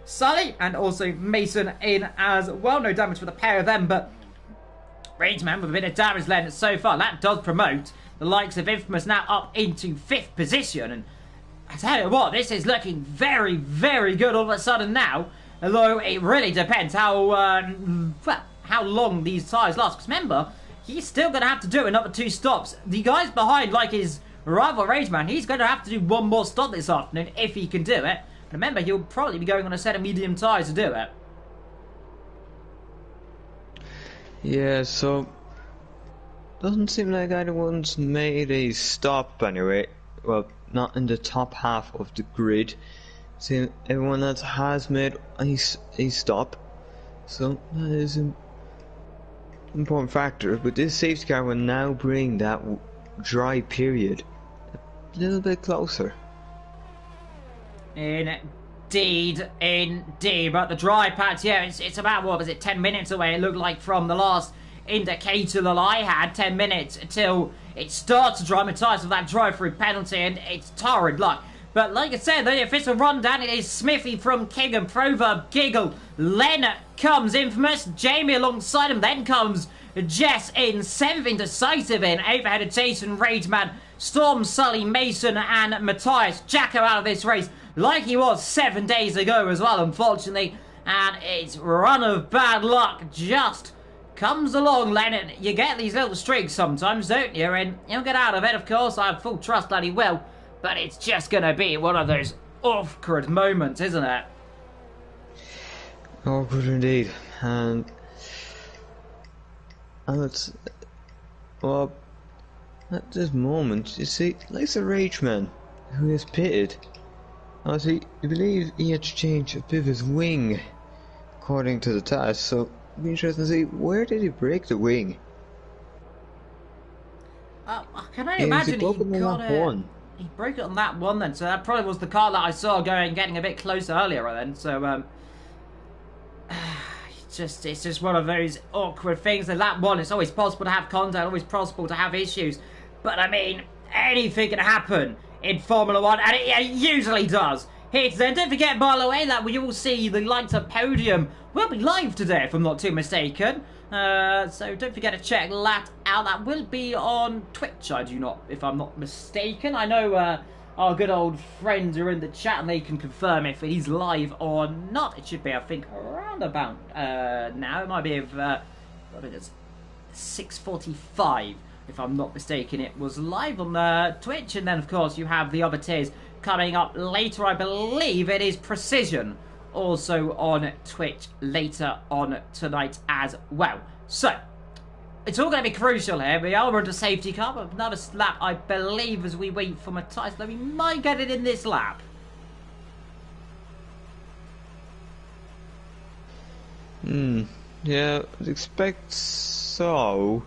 Sully and also Mason in as well. No damage for the pair of them, but Rageman with a bit of damage then so far. That does promote the likes of Infamous now up into 5th position. And I tell you what, this is looking very, very good all of a sudden now. Although it really depends how long these tyres last. Because remember, he's still going to have to do another 2 stops. The guys behind, like his rival Rageman, he's going to have to do one more stop this afternoon if he can do it. Remember, he'll probably be going on a set of medium tyres to do it. Yeah, so doesn't seem like anyone's made a stop anyway. Well, not in the top half of the grid. See, everyone else has made a stop. So that is an important factor. But this safety car will now bring that dry period a little bit closer. Indeed. But the dry patch, yeah, it's about, what was it, 10 minutes away, it looked like, from the last indicator that I had. 10 minutes until it starts to dry my tyres with that drive-through penalty, and it's torrid luck. But like I said, the official rundown, it is Smithy from King and Proverb Giggle. Len comes Infamous, Jamie alongside him, then comes Jess in 7th, Indecisive in 8th, ahead of Jason, Rageman, Storm, Sully, Mason and Matthias. Jacko out of this race like he was 7 days ago as well, unfortunately. And it's run of bad luck just comes along, Len. You get these little streaks sometimes, don't you? And he'll get out of it, of course. I have full trust that he will. But it's just going to be one of those awkward moments, isn't it? Awkward indeed. And it's, well, at this moment, you see, like the Rageman, who is pitted, I believe he had to change a bit of his wing, according to the task, so it'd be interesting to see, where did he break the wing? Can I imagine he got it? One. He broke it on that one then, so that probably was the car that I saw getting a bit closer earlier then, so it's just one of those awkward things. And that one, it's always possible to have contact, always possible to have issues, but I mean, anything can happen in Formula 1, and it usually does. Then don't forget, by the way, that we will see the likes of Podium will be live today, if I'm not too mistaken. So don't forget to check that out. That will be on Twitch, if I'm not mistaken. I know our good old friends are in the chat and they can confirm if he's live or not. It should be, I think, around about now. It might be what it is, 6:45, if I'm not mistaken. It was live on Twitch, and then of course you have the other tiers coming up later. I believe it is Precision, also on Twitch later on tonight as well. So it's all going to be crucial here. We are under safety car, but another lap, I believe, as we wait for Matthias. We might get it in this lap. Yeah, I'd expect so.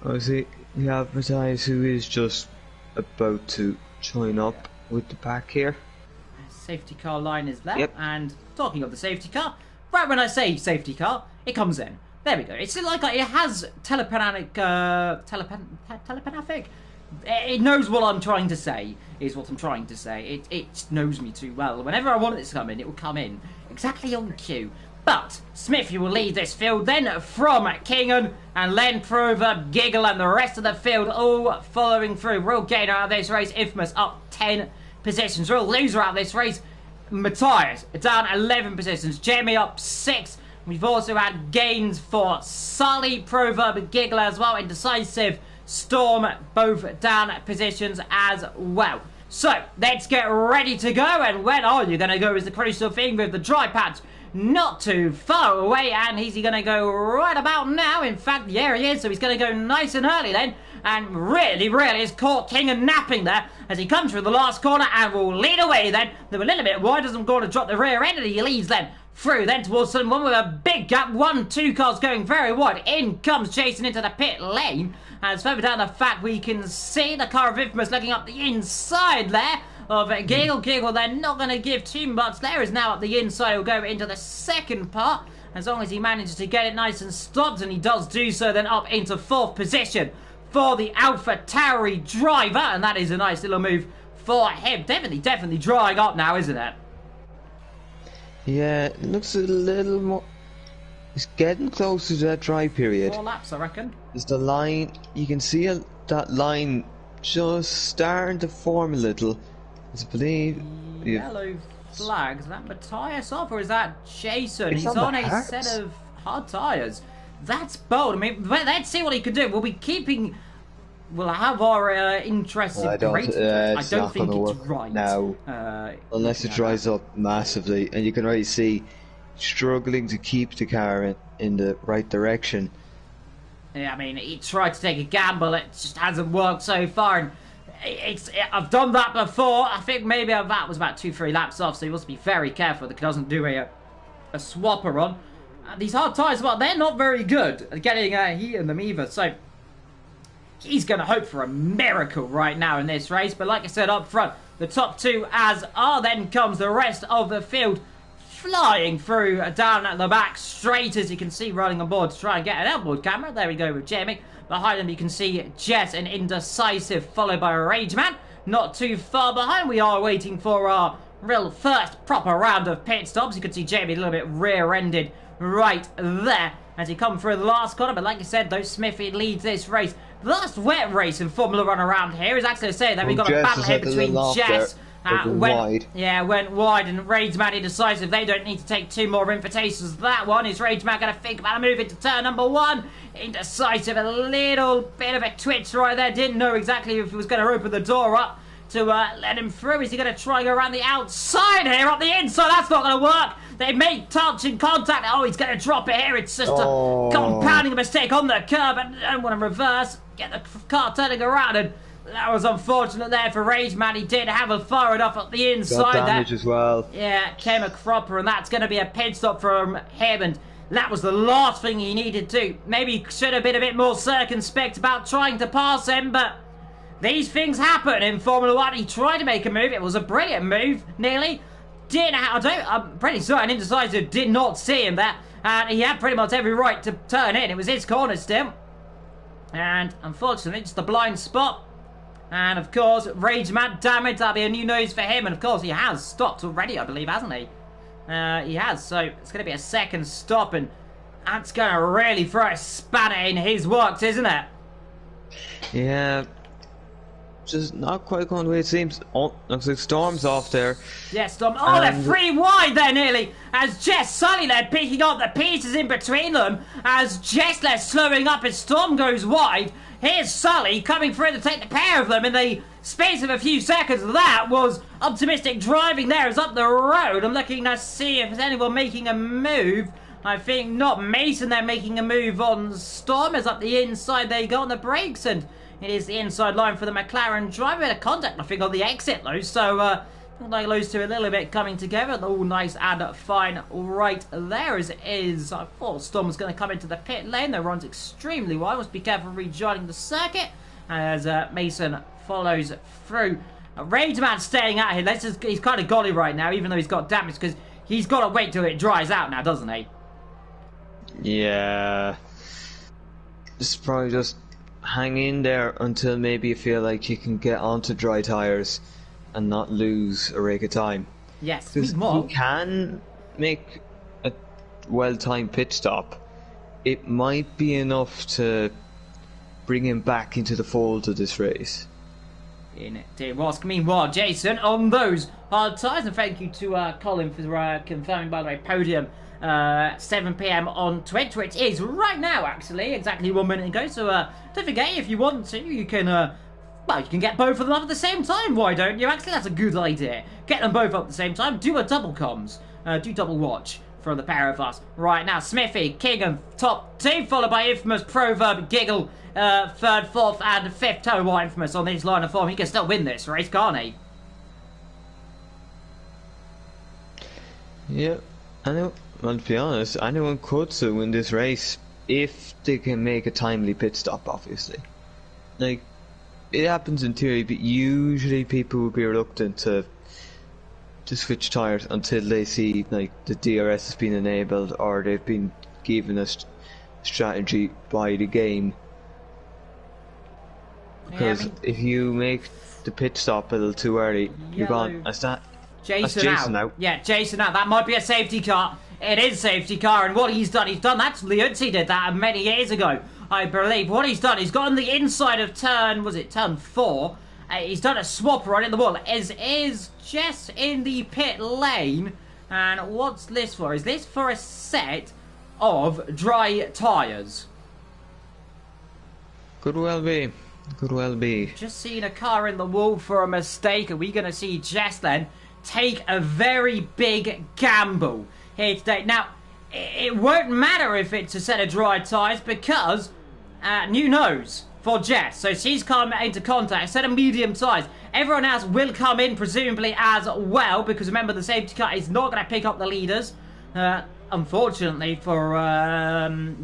Obviously, we have Matthias, who is just about to join up with the pack here. Safety car line is left, yep. And talking of the safety car, right when I say safety car, it comes in. There we go. It's like it has telepathic. It knows what I'm trying to say. Is what I'm trying to say. It knows me too well. Whenever I want it to come in, it will come in exactly on cue. But Smith, you will lead this field. Then from Kingan and Len Proverb, Giggle, and the rest of the field all following through. Real gainer out of this race. Infamous up 10 positions. Real loser out of this race. Matthias down 11 positions. Jamie up 6. We've also had gains for Sully, Proverb, Giggler as well, Indecisive, Storm, both down positions as well. So, let's get ready to go, and when are you going to go is the crucial thing with the dry patch not too far away, and is he going to go right about now? In fact, yeah, he is, so he's going to go nice and early then, and really is caught King and napping there as he comes through the last corner and will lead away then. They're a little bit wide, doesn't go to drop the rear end, and he leads then through then towards someone with a big gap. 2 cars going very wide. In comes Jason into the pit lane. As further down the fact we can see the car of Infamous looking up the inside there of Giggle. They're not going to give too much. There is now up the inside. He'll go into the second part as long as he manages to get it nice and stopped, and he does do so then up into 4th position for the Alpha Tauri driver, and that is a nice little move for him. Definitely drying up now, isn't it? Yeah, it looks a little more... It's getting closer to that dry period. 4 laps, I reckon. There's the line... You can see that line just starting to form a little. I believe... Yellow flags. Is that Matthias off, or is that Jason? He's He's on a Harps. set of hard tyres. That's bold. I mean, let's see what he can do. We'll be keeping... We'll have our interested I don't ratings. I don't think it's right. now. Unless it dries up massively, and you can already see struggling to keep the car in the right direction. Yeah, I mean, he tried to take a gamble. It just hasn't worked so far. And I've done that before. I think maybe that was about 2-3 laps off, so he must be very careful that he doesn't do a swapper on. These hard tyres, well, they're not very good at getting heat in them either, so he's going to hope for a miracle right now in this race. But like I said up front, the top 2 as are. Then comes the rest of the field flying through down at the back, straight as you can see running on board to try and get an outboard camera. There we go with Jamie. Behind him you can see Jess and Indecisive, followed by Rageman. Not too far behind, we are waiting for our real first proper round of pit stops. You can see Jamie a little bit rear-ended right there as he come through the last corner. But like I said, though, Smithy leads this race. The last wet race in Formula 1 around here is actually to say that we've got a battle here between Jess. Went wide, and Rageman Indecisive. They don't need to take 2 more invitations. That one is Rageman going to think about a move into turn number 1. Indecisive, a little bit of a twitch right there. Didn't know exactly if he was going to open the door up to let him through. Is he going to try and go around the outside here, up the inside? That's not going to work. They make touch and contact. Oh, he's going to drop it here. It's just a compounding mistake on the curb. And I don't want to reverse. Get the car turning around. And that was unfortunate there for Rageman. He did have a far enough up the inside. Got damage as well. Yeah, came a cropper, and that's going to be a pit stop from him. And that was the last thing he needed to. Maybe he should have been a bit more circumspect about trying to pass him, but these things happen in Formula 1. He tried to make a move. It was a brilliant move, nearly. I'm pretty certain Indecisive did not see him there. And he had pretty much every right to turn in. It was his corner still. And unfortunately, just a blind spot. And of course, Rageman damage. That'll be a new nose for him. And of course, he has stopped already, I believe, hasn't he? He has. So it's going to be a second stop. And that's going to really throw a spanner in his works, isn't it? Yeah. Just not quite going the way it seems. Oh, looks like Storm's off there. Yeah, Storm. Oh, they're 3 wide there nearly. As Jess Sully there picking up the pieces in between them. As Jess there slowing up as Storm goes wide. Here's Sully coming through to take the pair of them in the space of a few seconds. That was optimistic driving there as up the road. I'm looking to see if there's anyone making a move. I think not. Mason there making a move on Storm as up the inside they go on the brakes, and it is the inside line for the McLaren driver. Bit of contact, I think, on the exit, though. So, like those two a little bit coming together. All nice and fine right there as it is. I thought Storm was going to come into the pit lane. That runs extremely wide. Must be careful rejoining the circuit as Mason follows through. Rageman staying at him. He's kind of golly right now, even though he's got damage, because he's got to wait till it dries out now, doesn't he? Yeah. This is probably just hang in there until maybe you feel like you can get onto dry tyres and not lose a rake of time. Yes, because you can make a well-timed pit stop. It might be enough to bring him back into the fold of this race. Indeed. Whilst meanwhile, Jason, on those hard tyres, and thank you to Colin for confirming, by the way, podium 7 PM on Twitch, which is right now, actually, exactly 1 minute ago. So don't forget, if you want to, you can, well, you can get both of them up at the same time. Why don't you? Actually, that's a good idea. Get them both up at the same time. Do a double comms. Do double watch from the pair of us. Right now, Smithy, King, and top 2, followed by Infamous, Proverb, Giggle, 3rd, 4th, and 5th. Tell me what Infamous on this line of form. He can still win this race, can't he? Yeah, I know. Well, to be honest, anyone could still win this race if they can make a timely pit stop, obviously. Like, it happens in theory, but usually people will be reluctant to switch tyres until they see, like, the DRS has been enabled or they've been given a strategy by the game. Because if you make the pit stop a little too early, you're gone. Jason out. Yeah, Jason out. That might be a safety car. It is a safety car, and what he's done that. Leonti did that many years ago, I believe. What he's done, he's got on the inside of turn 4. He's done a swap right in the wall. Is Jess in the pit lane? And what's this for? Is this for a set of dry tyres? Could well be. Could well be. Just seen a car in the wall for a mistake. Are we going to see Jess then take a very big gamble here today? Now, it won't matter if it's a set of dry tyres because new nose for Jess. So she's come into contact, a set of medium tyres. Everyone else will come in presumably as well because remember the safety car is not going to pick up the leaders. Unfortunately for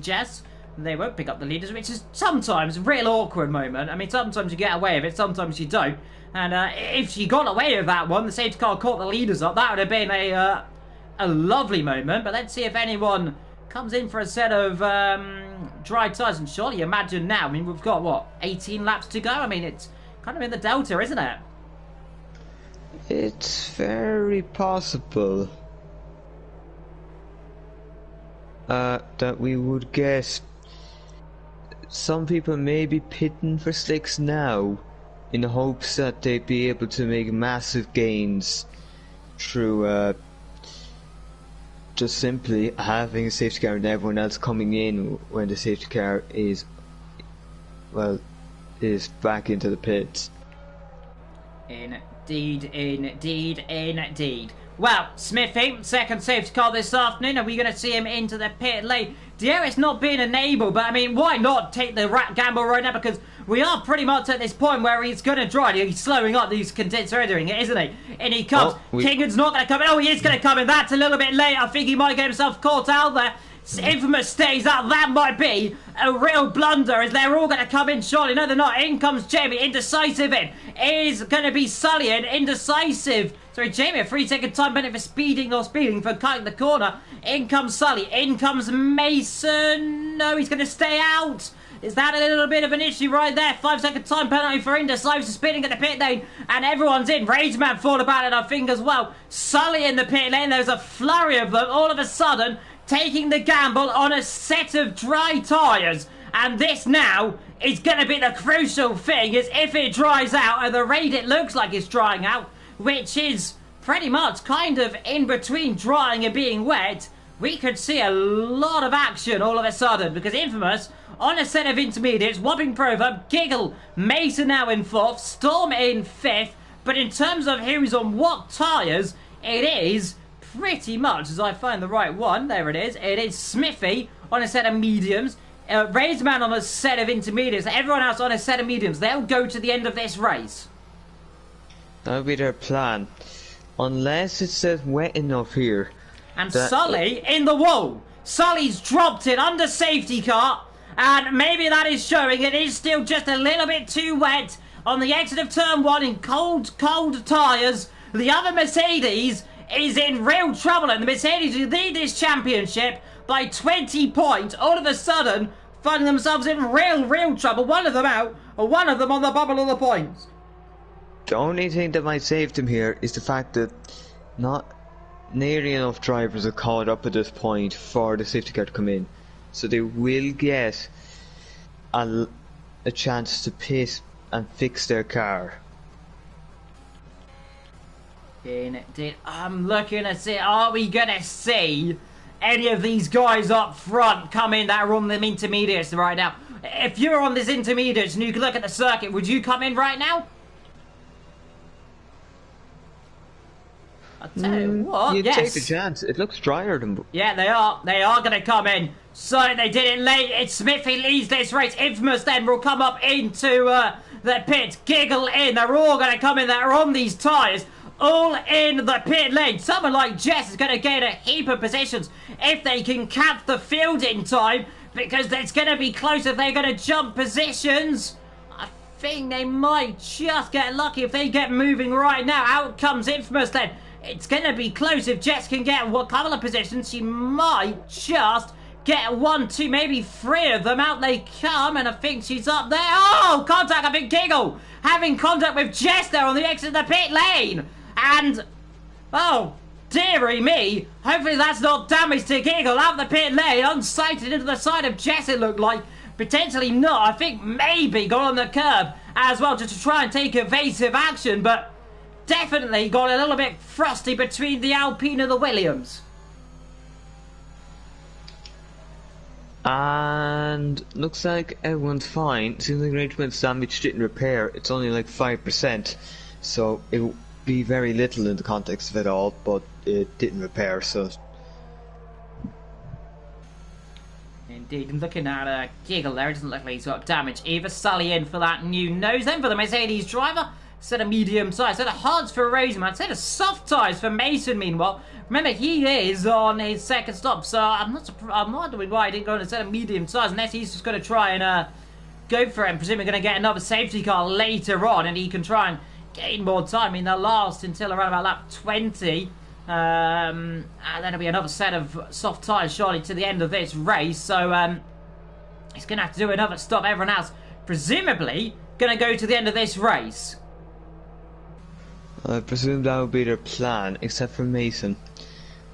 Jess, they won't pick up the leaders, which is sometimes a real awkward moment. I mean, sometimes you get away with it, sometimes you don't. And if she got away with that one, the safety car caught the leaders up, that would have been a lovely moment. But let's see if anyone comes in for a set of dry tyres. And surely imagine now, I mean, we've got, what, 18 laps to go? I mean, it's kind of in the delta, isn't it? It's very possible that we would get some people may be pitting for slicks now in the hopes that they'd be able to make massive gains through just simply having a safety car and everyone else coming in when the safety car is back into the pits. Indeed. Well, Smithy, second safety car this afternoon. Are we going to see him into the pit lane? DRS not being enabled, but I mean, why not take the gamble right now? Because we are pretty much at this point where he's going to drive. He's slowing up. He's considering it, isn't he? And he comes. Kingan's not going to come in. Oh, he is going to come in. That's a little bit late. I think he might get himself caught out there. Infamous stays out. That might be a real blunder as they're all going to come in shortly. No, they're not. In comes Jamie. Indecisive in. Is going to be Sully and indecisive. Sorry, Jamie, a 3-second time benefit for speeding for cutting the corner. In comes Sully. In comes Mason. No, he's going to stay out. Is that a little bit of an issue right there? 5-second time penalty for indecisive speeding at the pit lane. And everyone's in. Rageman thought about it, I think, as well. Sully in the pit lane. There's a flurry of them. All of a sudden, taking the gamble on a set of dry tyres. And this now is going to be the crucial thing, is if it dries out at the rate it looks like it's drying out, which is pretty much kind of in between drying and being wet, we could see a lot of action all of a sudden, because Infamous on a set of intermediates, Whopping Proverb, Giggle, Mason now in 4th, Storm in 5th, but in terms of who's on what tyres, it is pretty much, as I find the right one, there it is Smithy on a set of mediums, Razeman on a set of intermediates, everyone else on a set of mediums. They'll go to the end of this race. That'll be their plan, unless it says wet enough here. And Sully in the wall. Sully's dropped it under safety car, and maybe that is showing it is still just a little bit too wet on the exit of turn 1 in cold tyres. The other Mercedes is in real trouble, and the Mercedes who lead this championship by 20 points, all of a sudden finding themselves in real trouble. One of them out, or one of them on the bubble of the points. The only thing that might save them here is the fact that not nearly enough drivers are caught up at this point for the safety car to come in, so they will get a chance to pit and fix their car. Indeed. I'm looking to see, are we going to see any of these guys up front come in that are on the intermediates right now? If you're on this intermediates and you can look at the circuit, would you come in right now? I'll tell you what, You yes. take a chance. It looks drier than... Yeah, they are. They are going to come in. So they did it late. It's Smithy leads this race. Infamous then will come up into the pit. Giggle in. They're all going to come in. They're on these tyres. All in the pit lane. Someone like Jess is going to gain a heap of positions if they can cap the field in time, because it's going to be close if they're going to jump positions. I think they might just get lucky if they get moving right now. Out comes Infamous then. It's going to be close if Jess can get a couple of positions. She might just get 1, 2, maybe 3 of them. Out they come, and I think she's up there. Oh, contact, I think Giggle having contact with Jess there on the exit of the pit lane. And, oh, dearie me, hopefully that's not damage to Giggle. Out the pit lane, unsighted into the side of Jess, it looked like. Potentially not. I think maybe got on the curb as well just to try and take evasive action, but definitely got a little bit frosty between the Alpine and the Williams. And looks like everyone's fine. Seems like Regiment's damage didn't repair. It's only like 5%, so it will be very little in the context of it all, but it didn't repair, so... Indeed, and looking at Giggle there, it doesn't look like he's got damage either. Sully in for that new nose. Then for the Mercedes driver, set of medium tyres, set of hards for Roseman, set of soft tyres for Mason. Meanwhile, remember he is on his second stop, so I'm wondering why he didn't go on a set of medium tyres, unless he's just going to try and go for it. I'm presuming going to get another safety car later on, and he can try and gain more time. I mean, they'll last until around about lap 20. And then there'll be another set of soft tyres shortly to the end of this race, so he's going to have to do another stop. Everyone else presumably going to go to the end of this race. I presume that would be their plan, except for Mason.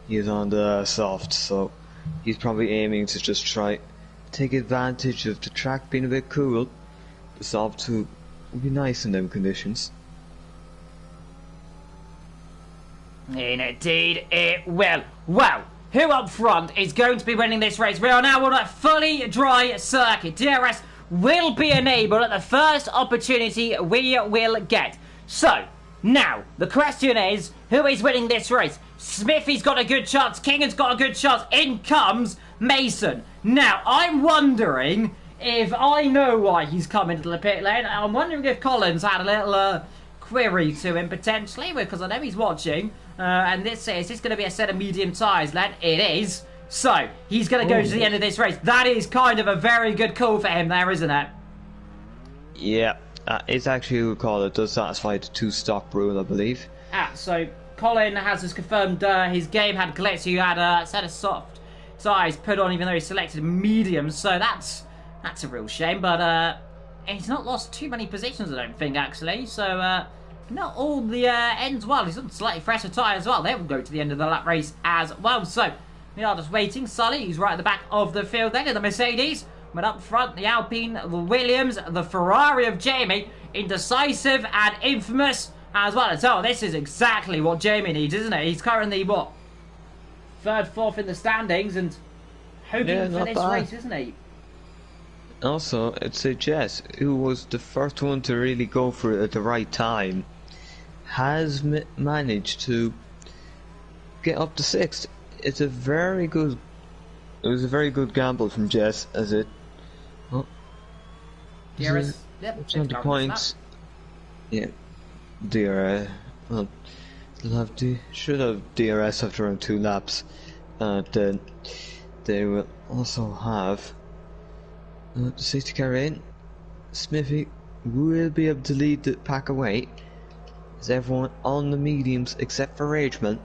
He's on the soft, so he's probably aiming to just try take advantage of the track being a bit cool. The soft would be nice in them conditions. Indeed it will. Well, who up front is going to be winning this race? We are now on a fully dry circuit. DRS will be enabled at the first opportunity we will get. So, now, the question is, who is winning this race? Smithy's got a good chance, King has got a good chance, in comes Mason. Now, I'm wondering if I know why he's coming to the pit lane. I'm wondering if Collins had a little query to him, potentially, because I know he's watching. And this says, is this going to be a set of medium tyres, Len? It is. So, he's going to go to the end of this race. That is kind of a very good call for him there, isn't it? Yeah. It's actually a good call. It does satisfy the 2-stop rule, I believe. So Colin has just confirmed his game had glitched. He had a set of soft tyres put on, even though he selected medium. So that's a real shame. But he's not lost too many positions, I don't think, actually. So not all the ends well. He's on slightly fresher tyre as well. They will go to the end of the lap race as well. So we are just waiting. Sully, who's right at the back of the field then, in the Mercedes. But up front, the Alpine, the Williams, the Ferrari of Jamie, Indecisive and Infamous as well. So this is exactly what Jamie needs, isn't it? He's currently, what, 3rd, 4th in the standings and hoping for this race, isn't he? Also, it's Jess, who was the first one to really go for it at the right time, has managed to get up to 6th. It was a very good gamble from Jess, as it... Oh. DRS, yep, 20 points. Yeah, DRS. Well, should have DRS after around 2 laps. And then they will also have the safety car in. Smithy will be able to lead the pack away, as everyone on the mediums except for Rageman.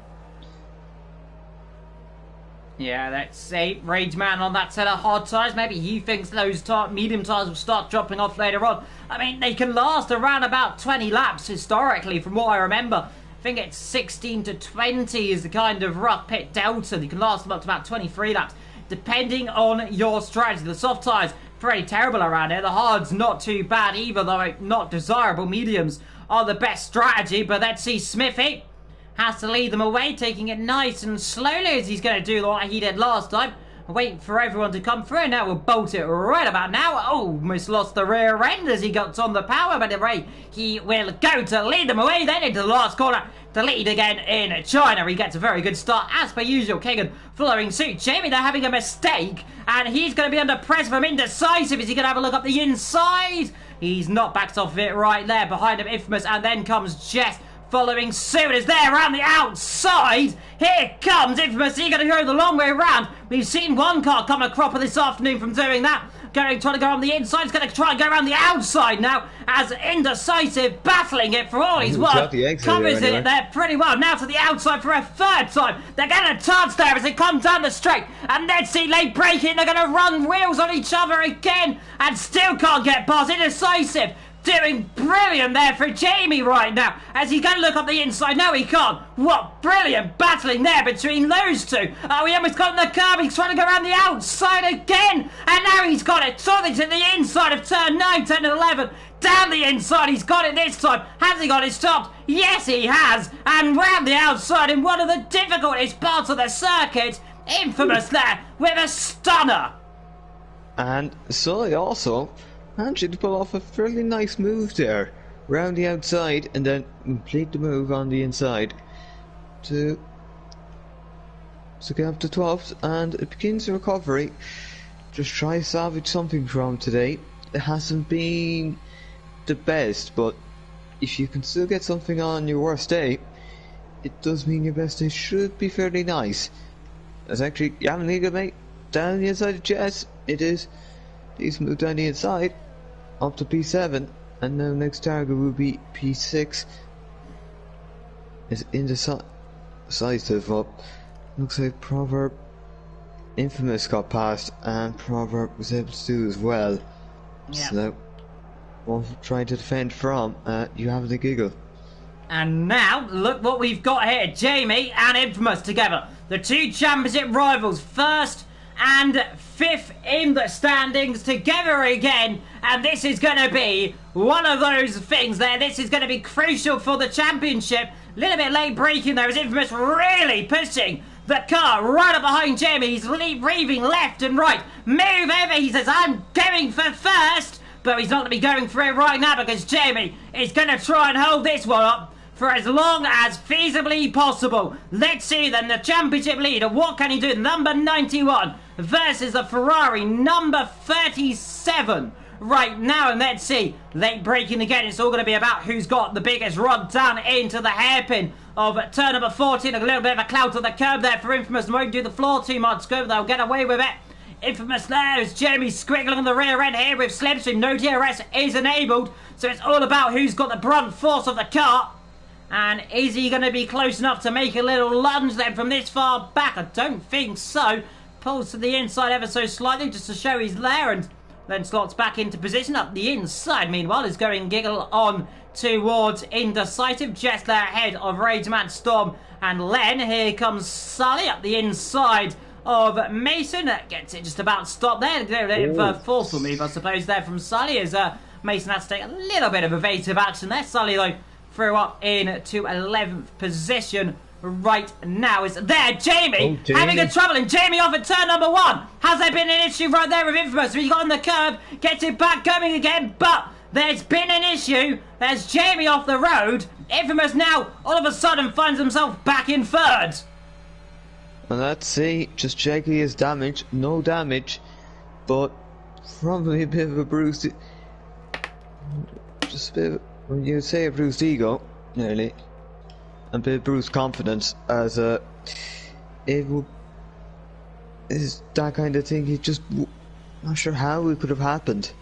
Yeah, that's a Rage Man on that set of hard tyres. Maybe he thinks those medium tyres will start dropping off later on. I mean, they can last around about 20 laps historically, from what I remember. I think it's 16 to 20 is the kind of rough pit delta. You can last them up to about 23 laps, depending on your strategy. The soft tyres, pretty terrible around here. The hards, not too bad either, though not desirable. Mediums are the best strategy, but let's see Smithy has to lead them away, taking it nice and slowly as he's going to do what he did last time. Wait for everyone to come through. Now we'll bolt it right about now. Oh, almost lost the rear end as he got on the power, but anyway, he will go to lead them away then into the last corner to lead again in China. He gets a very good start as per usual. Keegan following suit. Jamie, they're having a mistake, and he's going to be under pressure from Indecisive. Is he going to have a look up the inside? He's not backed off it right there. Behind him, Infamous, and then comes Jess. Following suit is there around the outside. Here comes Infamous. He's going to go the long way around. We've seen one car come a cropper this afternoon from doing that. Trying to go on the inside. He's going to try and go around the outside now as Indecisive battling it for all he's worth. Covers it there pretty well. Now to the outside for a third time. They're going to touch there as they come down the straight. And let's see late braking. They're going to run wheels on each other again and still can't get past Indecisive. Doing brilliant there for Jamie right now as he's going to look up the inside. No, he can't. What brilliant battling there between those two. Oh, he almost got on the curb. He's trying to go around the outside again. And now he's got it. Something to the inside of turn 9, 10 and 11. Down the inside. He's got it this time. Has he got it stopped? Yes, he has. And round the outside in one of the difficultest parts of the circuit. Infamous there with a stunner. And Sully also managed to pull off a fairly nice move there, round the outside, and then complete the move on the inside to get up to 12th, and it begins the recovery. Just try to salvage something from today. It hasn't been the best, but if you can still get something on your worst day, it does mean your best day should be fairly nice. That's actually, you haven't needed, mate. Down the inside of Jess, it is. He's moved down the inside up to P7, and now next target will be P6. Is Indecisive up. Looks like Proverb Infamous got past, and Proverb was able to do as well. Yeah. So what trying to defend from, you have the giggle. And now, look what we've got here. Jamie and Infamous together. The two championship rivals, first and 5th in the standings together again, and this is going to be one of those things there. This is going to be crucial for the championship. A little bit late braking there as Infamous really pushing the car right up behind Jamie. He's reaving left and right. Move over, he says, I'm going for first, but he's not going to be going for it right now because Jamie is going to try and hold this one up for as long as feasibly possible. Let's see then the championship leader. What can he do? Number 91 versus the Ferrari number 37 right now. And let's see. Late braking again. It's all going to be about who's got the biggest run down into the hairpin of turn number 14. A little bit of a clout on the curb there for Infamous. Won't do the floor too much. They'll get away with it. Infamous there as Jamie squiggling on the rear end here with Slipstream. No DRS is enabled. So it's all about who's got the brunt force of the car. And is he going to be close enough to make a little lunge then from this far back? I don't think so. Pulls to the inside ever so slightly just to show he's there, and then slots back into position up the inside. Meanwhile, is going Giggle on towards Indecisive. Just there ahead of Rageman, Storm and Len. Here comes Sully up the inside of Mason. Gets it just about stopped there. A bit of a forceful move, I suppose, there from Sully as Mason has to take a little bit of evasive action there. Sully, though, through up into 11th position right now. Is there Jamie having a trouble, and Jamie off at turn number 1. Has there been an issue right there with Infamous? He got on the curb, gets it back going again, but there's been an issue. There's Jamie off the road. Infamous now all of a sudden finds himself back in 3rd. Well, let's see, just checking his damage. No damage, but probably a bit of a bruised, just a bit of, well, you'd say a bruised ego, nearly, a bit of bruised confidence, as it is that kind of thing. He just not sure how it could have happened.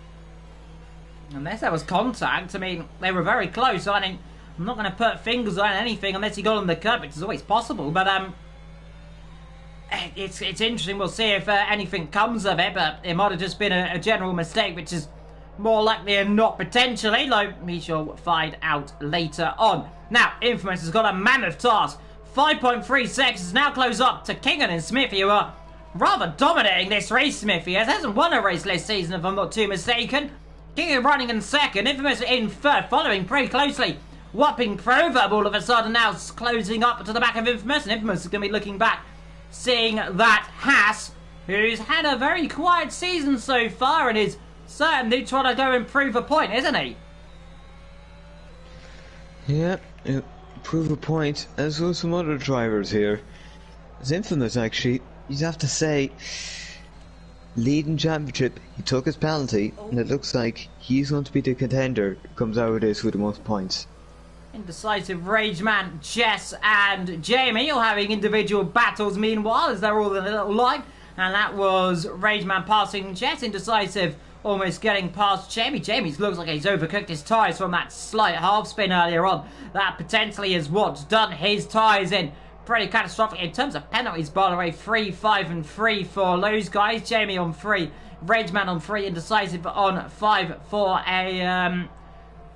Unless there was contact. I mean, they were very close. I mean, I'm not going to put fingers on anything unless he got on the curb, which is always possible. But it's interesting. We'll see if anything comes of it. But it might have just been a general mistake, which is more likely than not, potentially, though we shall find out later on. Now, Infamous has got a mammoth task. 5.3 seconds now close up to Kingan and Smithy, who are rather dominating this race. Smithy hasn't won a race this season, if I'm not too mistaken. Kingan running in 2nd, Infamous in 3rd, following pretty closely whopping proverb all of a sudden now closing up to the back of Infamous, and Infamous is going to be looking back, seeing that Haas, who's had a very quiet season so far and is certainly trying to go and prove a point, isn't he? Yeah, prove a point, as well as some other drivers here. As Infamous, actually, you'd have to say, leading championship, he took his penalty, and it looks like he's going to be the contender who comes out of this with the most points. Indecisive Rageman, Jess and Jamie all having individual battles meanwhile as they're all in a little line, and that was Rageman passing Jess. Indecisive almost getting past Jamie. Jamie looks like he's overcooked his tyres from that slight half spin earlier on. That potentially is what's done his tyres in pretty catastrophic. In terms of penalties, by the way, 3, 5 and 3 for those guys. Jamie on 3, Rageman on 3, Indecisive on 5 for a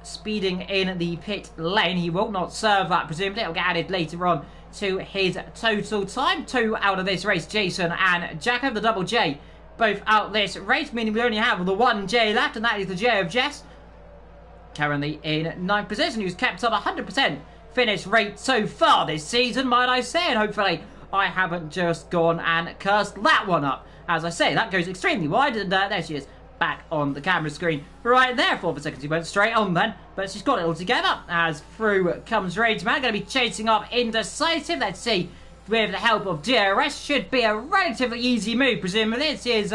speeding in the pit lane. He will not serve that, presumably. It'll get added later on to his total time. 2 out of this race, Jason and Jacob, the double J, both out this race, meaning we only have the 1 J left, and that is the J of Jess. Currently in 9th position, who's kept up 100% finish rate so far this season, might I say, and hopefully I haven't just gone and cursed that one up. As I say, that goes extremely wide, and there she is, back on the camera screen right there. 4 seconds, he went straight on then, but she's got it all together as through comes Rageman. Going to be chasing up Indecisive. Let's see, with the help of DRS, should be a relatively easy move, presumably. This is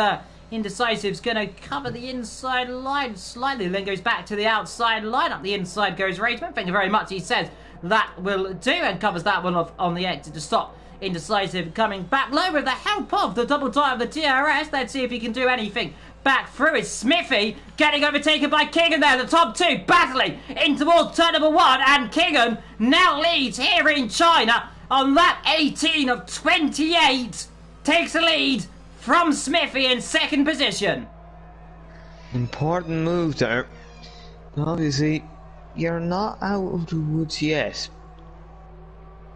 Indecisive's going to cover the inside line slightly, then goes back to the outside line. Up the inside goes Rageman. Thank you very much, he says. That will do, and covers that one off on the exit to stop Indecisive coming back low with the help of the double tie of the DRS. Let's see if he can do anything. Back through is Smithy, getting overtaken by Keegan there. The top 2 battling in towards turn number 1, and Keegan now leads here in China on lap 18 of 28. Takes the lead from Smithy in 2nd position. Important move there. Obviously, you're not out of the woods yet.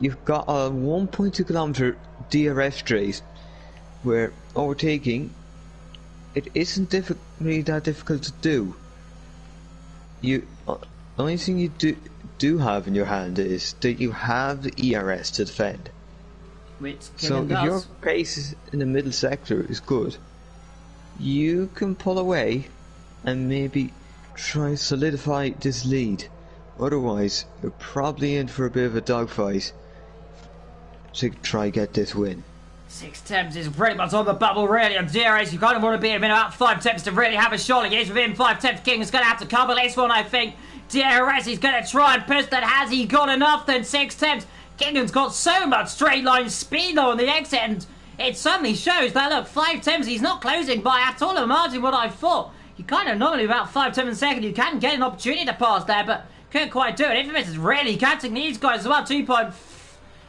You've got a 1.2 kilometer DRS straight where overtaking, it isn't really that difficult to do. The only thing you do have in your hand is that you have the ERS to defend. So if your pace in the middle sector is good, you can pull away and maybe try to solidify this lead. Otherwise, you're probably in for a bit of a dogfight to try get this win. 6 temps is pretty much on the bubble, really, on DRS. You kind of want to be within about 5 temps to really have a shot. He is within 5 temps. King is going to have to cover this one, I think. DRS is going to try and push that. Has he got enough then? 6 temps. Kingdom's got so much straight line speed though on the exit, and it suddenly shows that, look, 5 temps, he's not closing by at all a margin what I thought. You kind of normally about 5 temps a second, you can get an opportunity to pass there, but couldn't quite do it. Infamous is really catching these guys as well. 2.5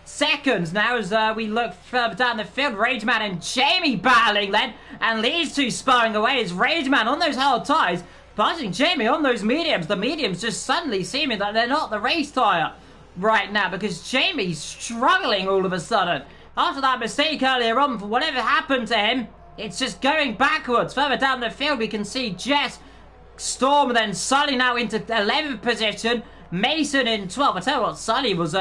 seconds now as we look further down the field. Rageman and Jamie battling then, and these two sparring away as Rageman on those hard tyres, passing Jamie on those mediums. The mediums just suddenly seeming that they're not the race tyre right now, because Jamie's struggling all of a sudden. After that mistake earlier on, for whatever happened to him, it's just going backwards. Further down the field we can see Jess, Storm, then Sully now into 11th position, Mason in 12th. I tell you what, Sully was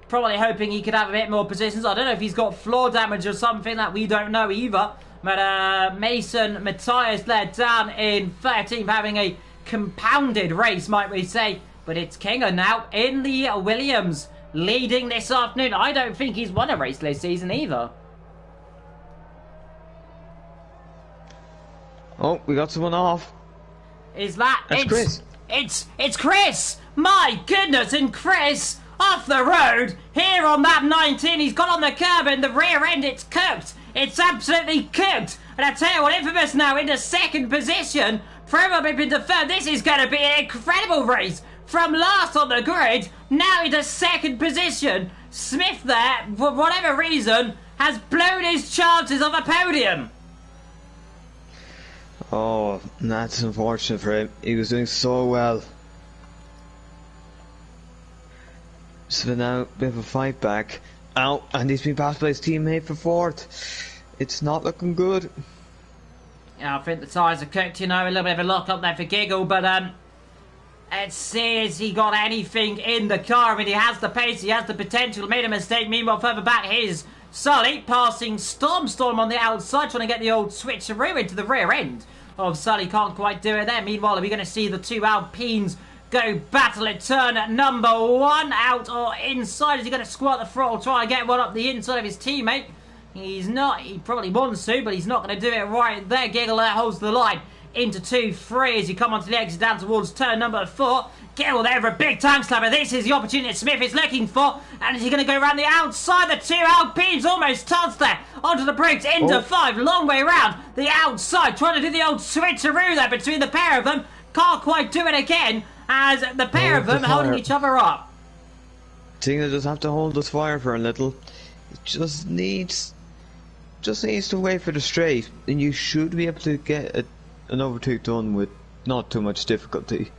probably hoping he could have a bit more positions. I don't know if he's got floor damage or something that we don't know either. But Mason, Matthias there down in 13th, having a compounded race, might we say. But it's Kinga now in the Williams, leading this afternoon. I don't think he's won a race this season either. Oh, we got someone off. Is that... That's Chris. It's Chris! My goodness, and Chris off the road here on lap 19. He's got on the curb and the rear end, it's cooked. It's absolutely cooked. And I tell you what, Infamous now into 2nd position. Probably into 3rd. This is going to be an incredible race. From last on the grid, now into 2nd position. Smith there, for whatever reason, has blown his chances of a podium. Oh, that's unfortunate for him. He was doing so well. So now, a bit of a fight back. Ow, and he's been passed by his teammate for 4th. It's not looking good. Yeah, I think the tyres are cooked, you know, a little bit of a lock up there for Giggle, but Let's see, has he got anything in the car? I mean, he has the pace, he has the potential, made a mistake. Meanwhile, further back, here's Sully passing Storm on the outside, trying to get the old switcheroo into the rear end of Sully. Can't quite do it there. Meanwhile, are we going to see the two Alpines go battle at turn at number 1, out or inside? Is he going to squat the throttle, try and get one up the inside of his teammate? He's not. He probably wants to, but he's not going to do it right there. Giggle there holds the line into 2-3 as you come onto the exit down towards turn number 4. Giggle there for a big time slapper. This is the opportunity that Smith is looking for. And is he going to go around the outside? The two Alpines almost touched there. Onto the brakes, into 5. Long way round the outside. Trying to do the old switcheroo there between the pair of them. Can't quite do it again as the pair of them holding each other up. Tina just have to hold this fire for a little. It just needs to wait for the straight, and you should be able to get an overtake done with not too much difficulty.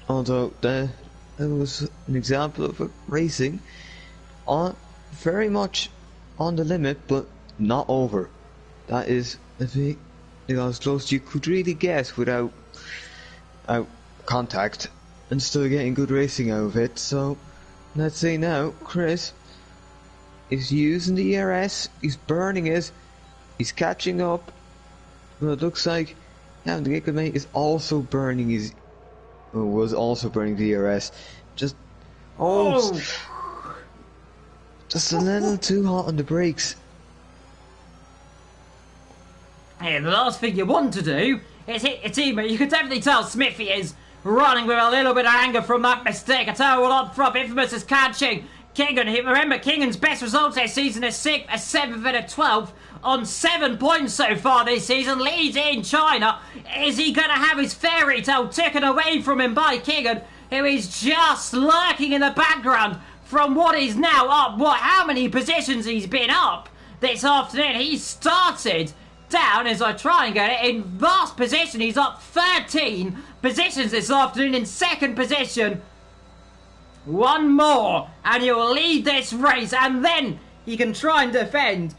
Although that was an example of racing very much on the limit, but not over. That is, I think, as close as you could really get without contact, and still getting good racing out of it. So let's see now, Chris is using the ERS, he's burning it, he's catching up. Well, it looks like now the Gigamate is also burning was also burning the ERS. Just just a little too hot on the brakes. Hey, the last thing you want to do is hit your teammate. You can definitely tell Smithy is running with a little bit of anger from that mistake. I tell you what, up front, Infamous is catching Kingan. Remember, Kingan's best results this season is 6th, a 7th and a 12th on 7 points so far this season. Leads in China. Is he going to have his fairy tale taken away from him by Kingan, who is just lurking in the background from what is now up? How many positions he's been up this afternoon? He started down, as I try and get it, in last position. He's up 13 positions this afternoon in 2nd position. One more and you'll lead this race, and then you can try and defend.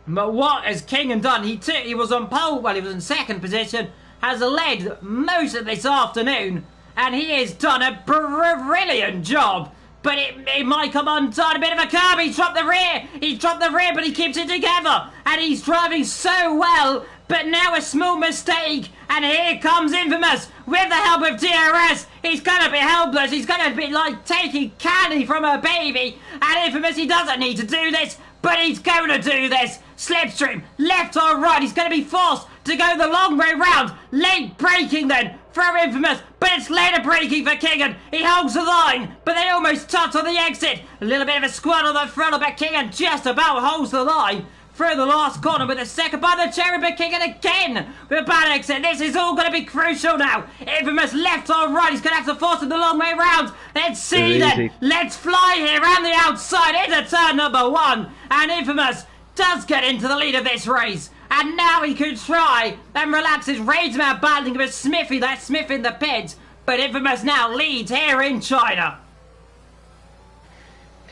But what has Kingan done? He was on pole, well, he was in 2nd position, has led most of this afternoon, and he has done a brilliant job. But it might come undone. A bit of a curb. He's dropped the rear, but he keeps it together. And he's driving so well. But now a small mistake. And here comes Infamous with the help of DRS. He's going to be helpless. He's going to be like taking candy from a baby. And Infamous, he doesn't need to do this, but he's going to do this. Slipstream, left or right. He's going to be forced to go the long way round. Late braking then for Infamous, but it's later braking for Kingan. He holds the line, but they almost touch on the exit. A little bit of a squat on the throttle, but Kingan just about holds the line through the last corner with a second by the cherry, but Kingan again with a bad exit. This is all going to be crucial now. Infamous left or right. He's going to have to force it the long way round. Let's see then. Let's fly here around the outside into turn number 1. And Infamous does get into the lead of this race. And now he could try and relax his rage man battling with Smithy. That's Smith in the pit. But Infamous now leads here in China.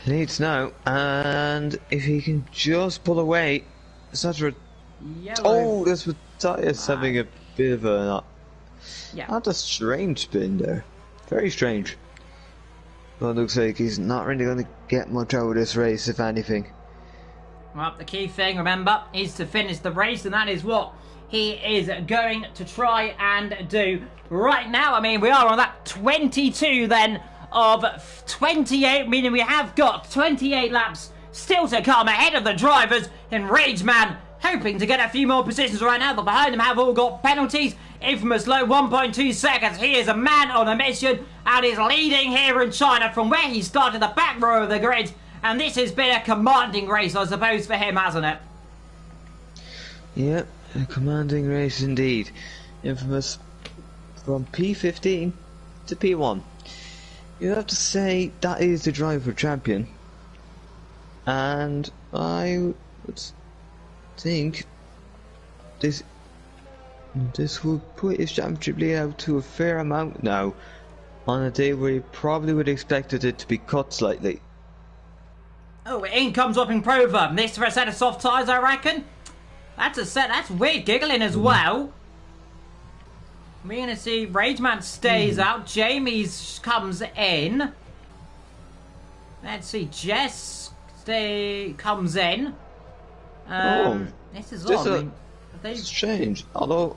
Leads now, and if he can just pull away, etc. Oh, this was Matthias having a bit of a not a strange spin there. Very strange. Well, it looks like he's not really going to get much out of this race, if anything. Well, the key thing, remember, is to finish the race, and that is what he is going to try and do right now. I mean, we are on that 22 then of 28, meaning we have got 28 laps still to come ahead of the drivers in Rageman, hoping to get a few more positions right now, but behind them have all got penalties. Infamous low 1.2 seconds. He is a man on a mission and is leading here in China from where he started, the back row of the grid. And this has been a commanding race, I suppose, for him, hasn't it? Yep, a commanding race indeed. Infamous from P15 to P1. You have to say that is the driver champion. And I would think this would put his championship lead out to a fair amount now, on a day where you probably would have expected it to be cut slightly. Oh, in comes Whopping Proverb. This for a set of soft tyres, I reckon. That's weird, giggling as well. We're going to see Rageman stays out. Jamie's comes in. Let's see. Jess comes in. This is odd. I mean, strange. Although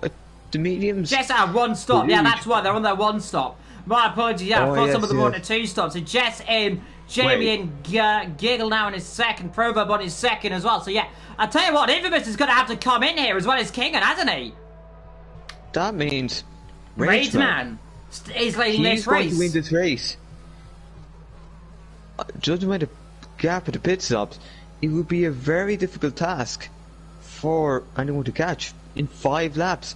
the mediums. Jess had one stop. Yeah, that's why they're on their one stop. My apologies. Yeah, I thought some of them were on a two stop. So Jess in, Jamie in, Giggle now in his second, Proverb on his second as well. So yeah, I tell you what, Infamous is going to have to come in here as well as Kingan, hasn't he? That means Rageman is leading this race. He's going to win this race. Judging by the gap at the pit stops, it would be a very difficult task for anyone to catch in 5 laps.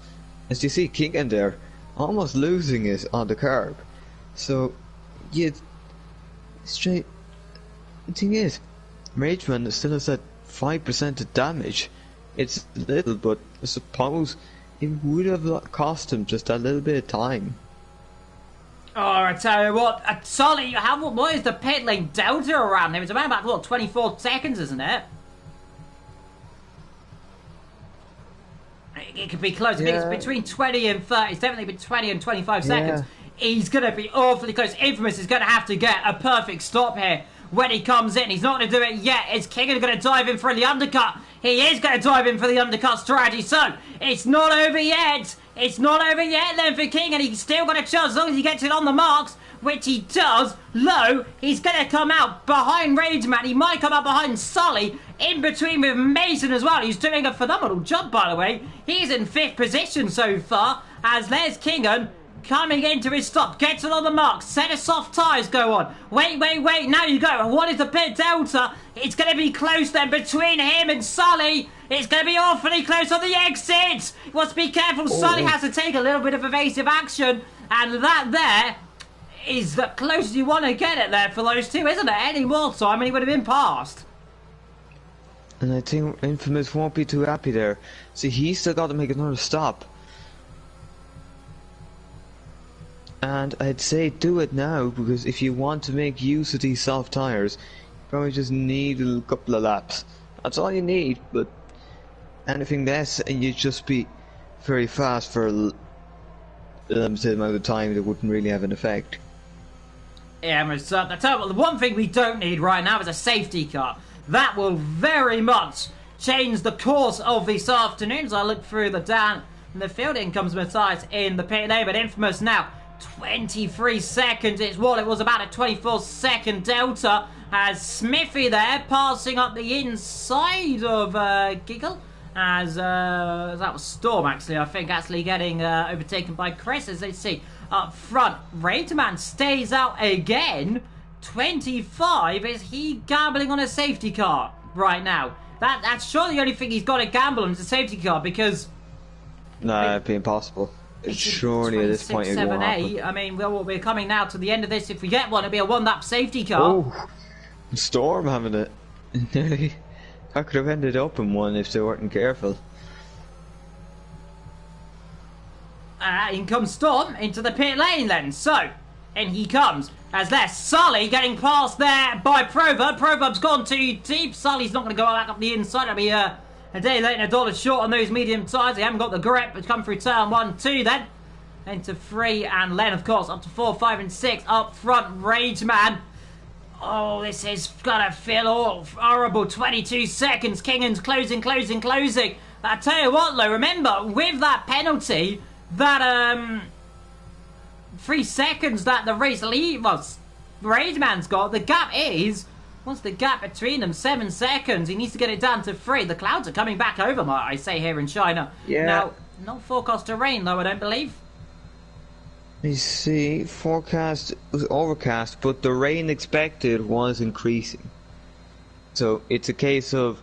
As you see, Kingan there almost losing it on the curb. So, yeah, straight. The thing is, Rageman still has that 5% of damage. It's little, but I suppose it would have cost him just a little bit of time. Oh, I tell you what, Solly, what is the pit lane delta around him? It's around about, what, 24 seconds, isn't it? It could be close. I think it's between 20 and 30. It's definitely between 20 and 25 seconds. He's going to be awfully close. Infamous is going to have to get a perfect stop here when he comes in. He's not going to do it yet. Is Kingan going to dive in for the undercut? He is going to dive in for the undercut strategy. So, it's not over yet. It's not over yet then for Kingan. He's still got a chance as long as he gets it on the marks, which he does. Low, he's going to come out behind Rageman. He might come out behind Sully, in between with Mason as well. He's doing a phenomenal job, by the way. He's in 5th position so far, as there's Kingan coming into his stop, gets it on the mark, set of soft tyres go on. Wait, now you go. What is the pit delta? It's going to be close then between him and Sully. It's going to be awfully close on the exit. You must be careful. Sully has to take a little bit of evasive action, and that there is the closest you want to get it there for those two, isn't it? Any more time and he would have been past. And I think Infamous won't be too happy there. See, he's still got to make another stop. And I'd say do it now, because if you want to make use of these soft tyres, you probably just need a couple of laps. That's all you need, but anything less and you'd just be very fast for a limited amount of time that wouldn't really have an effect. Yeah, I tell you what, the one thing we don't need right now is a safety car. That will very much change the course of this afternoon. As I look through the down and the field, in comes Matthias in the pit lane, but Infamous now 23 seconds. It's what it was, about a 24-second delta. As Smithy there passing up the inside of Giggle. As that was Storm, actually, I think, actually getting overtaken by Chris. As they see up front, Rageman stays out again. 25. Is he gambling on a safety car right now? That's surely the only thing he's got to gamble on is a safety car, because no, it'd be impossible. It's surely at this point it won't happen. I mean, we're coming now to the end of this. If we get one, it'll be a 1-lap safety car. Oh, Storm having it. Nearly. I could have ended up in one if they weren't careful. In comes Storm into the pit lane then. So, in he comes. As there's Sully getting past there by Proverb. Proverb's gone too deep. Sully's not going to go back up the inside. It'll be a day late and a dollar short on those medium tyres. They haven't got the grip. But come through turn 1, 2 then. Into 3 and Len, of course, up to 4, 5 and 6. Up front, Rageman. Oh, this is gonna feel all horrible. 22 seconds. Kingan's closing. I tell you what, though, remember, with that penalty, that 3 seconds that the race lead was Rageman's got, the gap is, what's the gap between them? 7 seconds. He needs to get it down to 3. The clouds are coming back over, might I say, here in China. Yeah. Now, not forecast to rain, though, I don't believe. You see, forecast was overcast, but the rain expected was increasing. So it's a case of,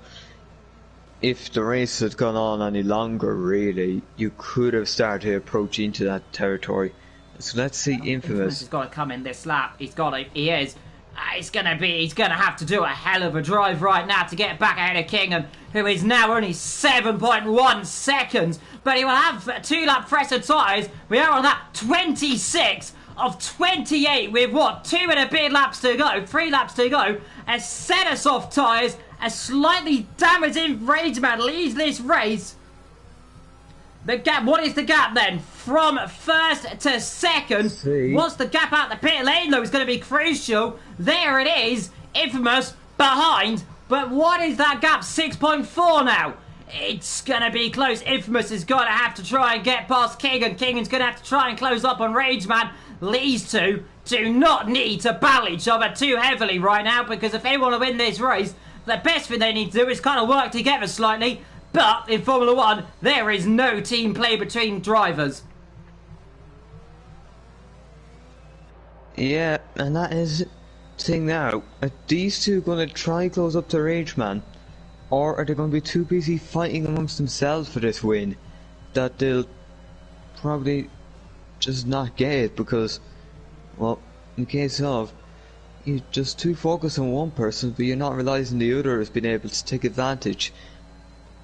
if the race had gone on any longer, really, you could have started to approach into that territory. So let's see Infamous. He's got to come in this lap. He is. He's going to have to do a hell of a drive right now to get back ahead of Kingan, who is now only 7.1 seconds. But he will have 2-lap fresher tyres. We are on lap 26 of 28 with, what, 2 and a bit laps to go, 3 laps to go. A set of soft tyres, a slightly damaging Rageman leads this race. The gap, what is the gap then? From first to second. What's the gap out the pit lane though? Is going to be crucial. There it is. Infamous behind. But what is that gap? 6.4 now. It's going to be close. Infamous is going to have to try and get past Keegan. Keegan's going to have to try and close up on Rageman. These two do not need to battle each other too heavily right now, because if they want to win this race, the best thing they need to do is kind of work together slightly. But in Formula 1, there is no team play between drivers. Yeah, and that is the thing now. Are these two going to try close up to Rageman? Or are they going to be too busy fighting amongst themselves for this win that they'll probably just not get it? Because, well, in case of, you're just too focused on one person, but you're not realising the other has been able to take advantage.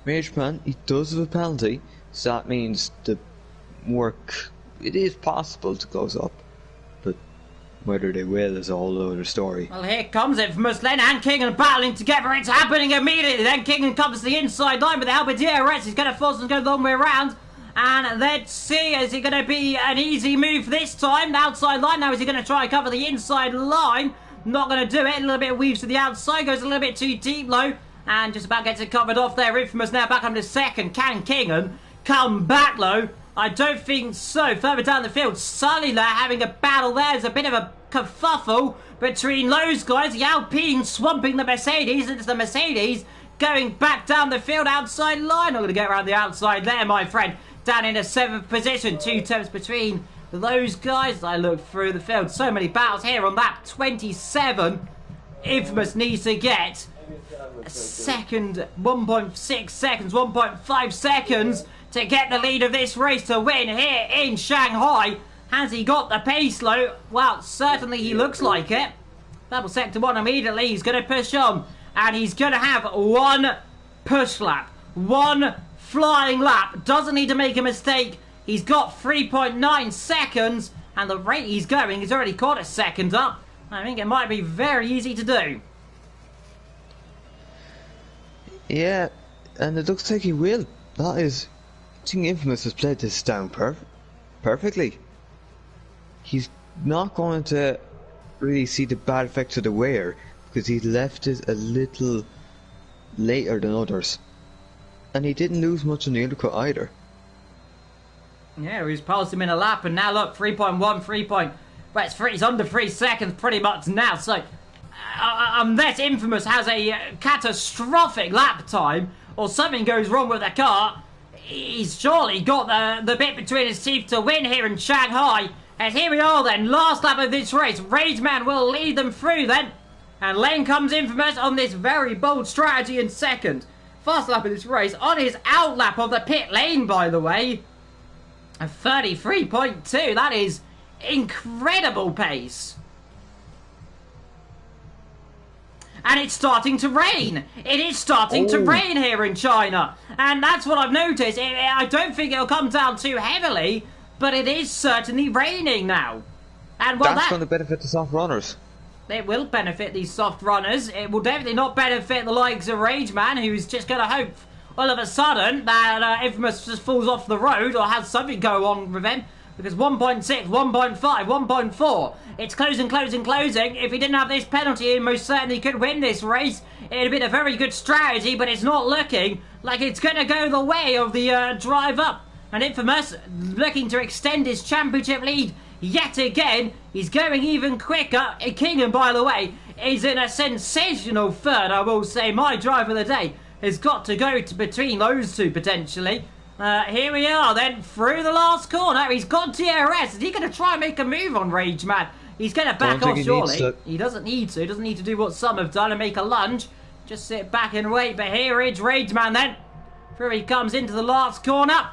Rageman, he does have a penalty, so that means the work, it is possible to close up, but whether they will is a whole other story. Well, here comes Infamous then, and Keegan battling together. It's happening immediately. Then Keegan covers the inside line with the help of ERT. He's going to force them to go the long way around. And let's see, is it going to be an easy move this time? The outside line now, is he going to try and cover the inside line? Not going to do it. A little bit weaves to the outside, goes a little bit too deep low. And just about gets it covered off there. Infamous now back on to second. Can Keegan come back low? I don't think so. Further down the field, Sully there having a battle there. There's a bit of a kerfuffle between those guys. The Alpine swamping the Mercedes. It's the Mercedes going back down the field outside line. I'm going to get around the outside there, my friend. Down in a 7th position. 2 tenths between those guys. I look through the field. So many battles here on lap 27. Infamous needs to get a second, 1.6 seconds, 1.5 seconds to get the lead of this race to win here in Shanghai. Has he got the pace low? Well, certainly he looks like it. Double sector 1 immediately. He's going to push on. And he's going to have one push lap. One flying lap. Doesn't need to make a mistake. He's got 3.9 seconds. And the rate he's going, he's already caught a second up. I think it might be very easy to do. Yeah, and it looks like he will. That is, I think Infamous has played this down perfectly. He's not going to really see the bad effects of the wear because he left it a little later than others. And he didn't lose much on the undercut either. Yeah, he's passed him in a lap, and now look, 3.1, well, it's under 3 seconds pretty much now, so unless Infamous has a catastrophic lap time or something goes wrong with the car, he's surely got the bit between his teeth to win here in Shanghai. And here we are then, last lap of this race. Rageman will lead them through then. And Lane comes Infamous on this very bold strategy in second. Fast lap of this race on his out lap of the pit lane, by the way. A 33.2, that is incredible pace. And it's starting to rain. It is starting to rain here in China. And that's what I've noticed. I don't think it'll come down too heavily, but it is certainly raining now. And well, that's going to benefit the soft runners. It will benefit these soft runners. It will definitely not benefit the likes of Rageman, who's just going to hope all of a sudden that Infamous just falls off the road or has something go on with him. Because 1.6, 1.5, 1.4. It's closing. If he didn't have this penalty, he most certainly could win this race. It'd have been a very good strategy, but it's not looking like it's going to go the way of the drive up. And Infamous looking to extend his championship lead yet again. He's going even quicker. Kingham, by the way, is in a sensational third, I will say. My drive of the day has got to go between those two, potentially. Here we are then, through the last corner. He's got DRS. Is he going to try and make a move on Rageman? He's going to back off, surely. He doesn't need to. He doesn't need to do what some have done and make a lunge. Just sit back and wait. But here is Rageman then. Through he comes into the last corner.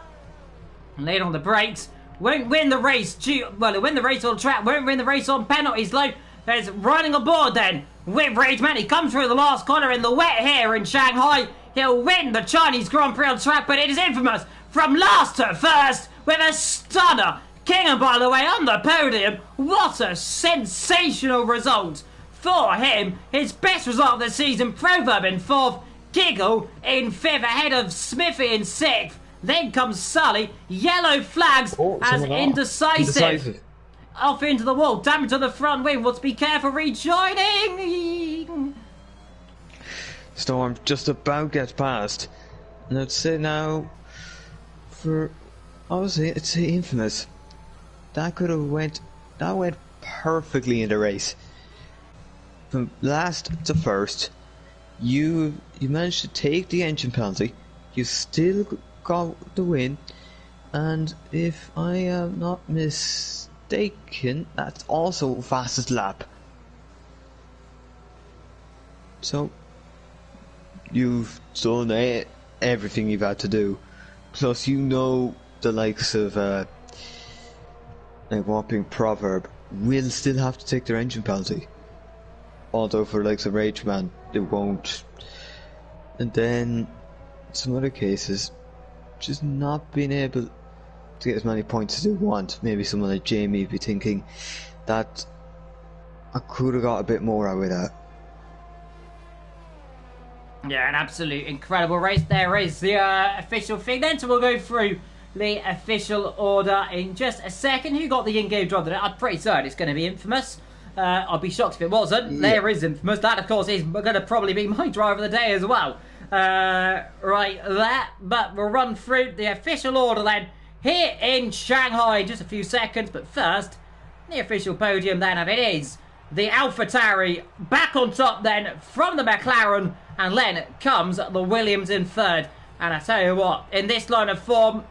Laid on the brakes. Won't win the race. Well, he'll win the race on track. Won't win the race on penalties, though. There's running aboard then with Rageman. He comes through the last corner in the wet here in Shanghai. He'll win the Chinese Grand Prix on track, but it is Infamous from last to first with a stunner. Kingham, by the way, on the podium. What a sensational result for him. His best result of the season. Proverb in 4th. Giggle in 5th, ahead of Smithy in 6th. Then comes Sully. Yellow flags as indecisive. Off into the wall. Damage on the front wing. Let's be careful rejoining. Storm just about gets past. And I'd say now, for obviously, it's infamous. That went perfectly in the race. From last to first, you managed to take the engine penalty. You still got the win, and if I am not mistaken, that's also fastest lap. So you've done everything you've had to do. Plus, you know the likes of like Whopping Proverb will still have to take their engine penalty. Although for the likes of Rageman, they won't. And then some other cases, just not being able to get as many points as they want. Maybe someone like Jamie would be thinking that I could have got a bit more out of that. Yeah, an absolute incredible race. There is the official thing then, so we'll go through the official order in just a second. Who got the in-game drive? I'm pretty certain it's going to be Infamous. I'd be shocked if it wasn't. Yeah. There is Infamous. That, of course, is going to probably be my driver of the day as well. Right there. But we'll run through the official order then here in Shanghai in just a few seconds. But first, the official podium then, and it is the AlphaTauri back on top then from the McLaren, and then comes the Williams in third. And I tell you what, in this line of form,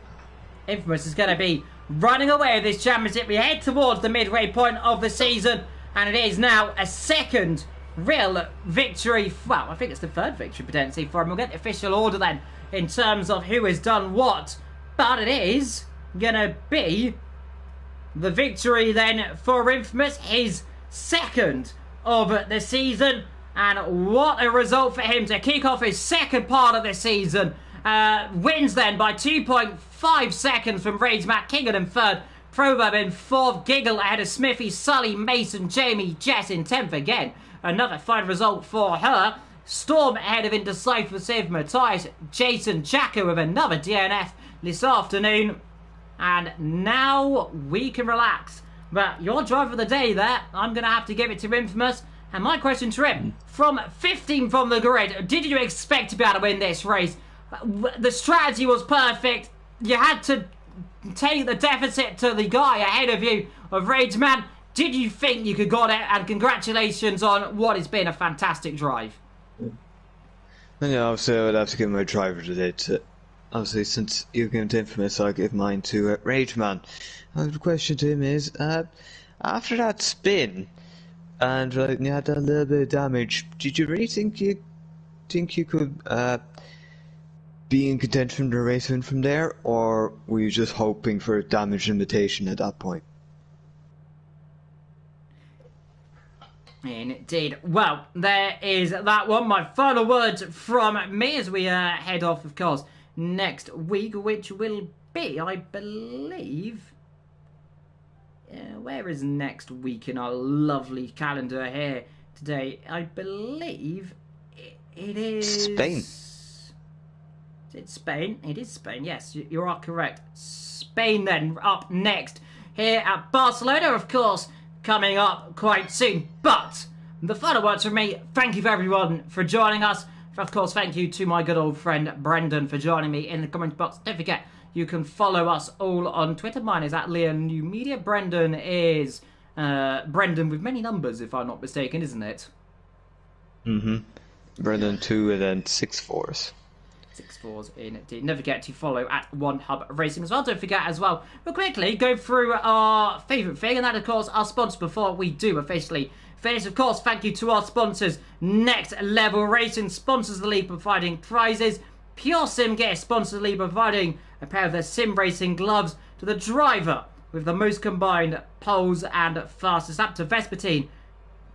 Infamous is going to be running away with this championship. We head towards the midway point of the season, and it is now a second real victory. Well, I think it's the third victory potentially for him. We'll get the official order then in terms of who has done what, but it is going to be the victory then for Infamous, his second of the season. And what a result for him to kick off his second part of the season. Wins then by 2.5 seconds from Rage Matt Kingan in third. Proverb in fourth. Giggle ahead of Smithy, Sully, Mason, Jamie, Jess in 10th again. Another fine result for her. Storm ahead of Indecisive, Matthias, Jason, Jacko with another DNF this afternoon. And now we can relax. But your driver of the day there, I'm going to have to give it to Infamous. And my question to him, from 15 from the grid, did you expect to be able to win this race? The strategy was perfect. You had to take the deficit to the guy ahead of you of Rage Man. Did you think you could got it? And congratulations on what has been a fantastic drive. Yeah, obviously I would have to give my driver today to, obviously since you gave to Infamous, I'll give mine to Rage Man. The question to him is, after that spin, and you had a little bit of damage, did you really think you could be in contention for the race win from there, or were you just hoping for a damage limitation at that point? Indeed. Well, there is that one. My final words from me as we head off, of course, next week, which will be, I believe... where is next week in our lovely calendar here today? I believe it is... Spain. Is it Spain? It is Spain, yes, you are correct. Spain then, up next here at Barcelona, of course, coming up quite soon. But the final words from me, thank you for everyone for joining us. Of course, thank you to my good old friend Brendan for joining me in the comment box. Don't forget, you can follow us all on Twitter. Mine is at Leon New Media. Brendan is Brendan with many numbers, if I'm not mistaken, isn't it? Mm-hmm. Brendan 2 and then 6 4s. 6 4s indeed. Never forget to follow at One Hub Racing as well. Don't forget as well, we'll quickly go through our favourite thing, and that, of course, our sponsor before we do officially finish. Of course, thank you to our sponsors. Next Level Racing sponsors the league, providing prizes. Pure Sim Gear sponsors the league, providing a pair of their sim racing gloves to the driver with the most combined poles and fastest lap, to Vespertine.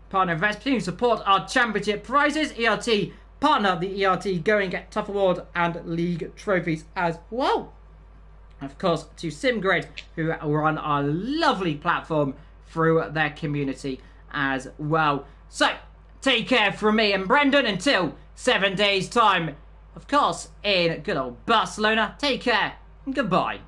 Partner of Vespertine, support our championship prizes. ERT, partner of the ERT, go and get Tough Award and league trophies as well. Of course, to SimGrid, who run our lovely platform through their community as well. So, take care from me and Brendan until 7 days' time. Of course, in good old Barcelona. Take care. Goodbye.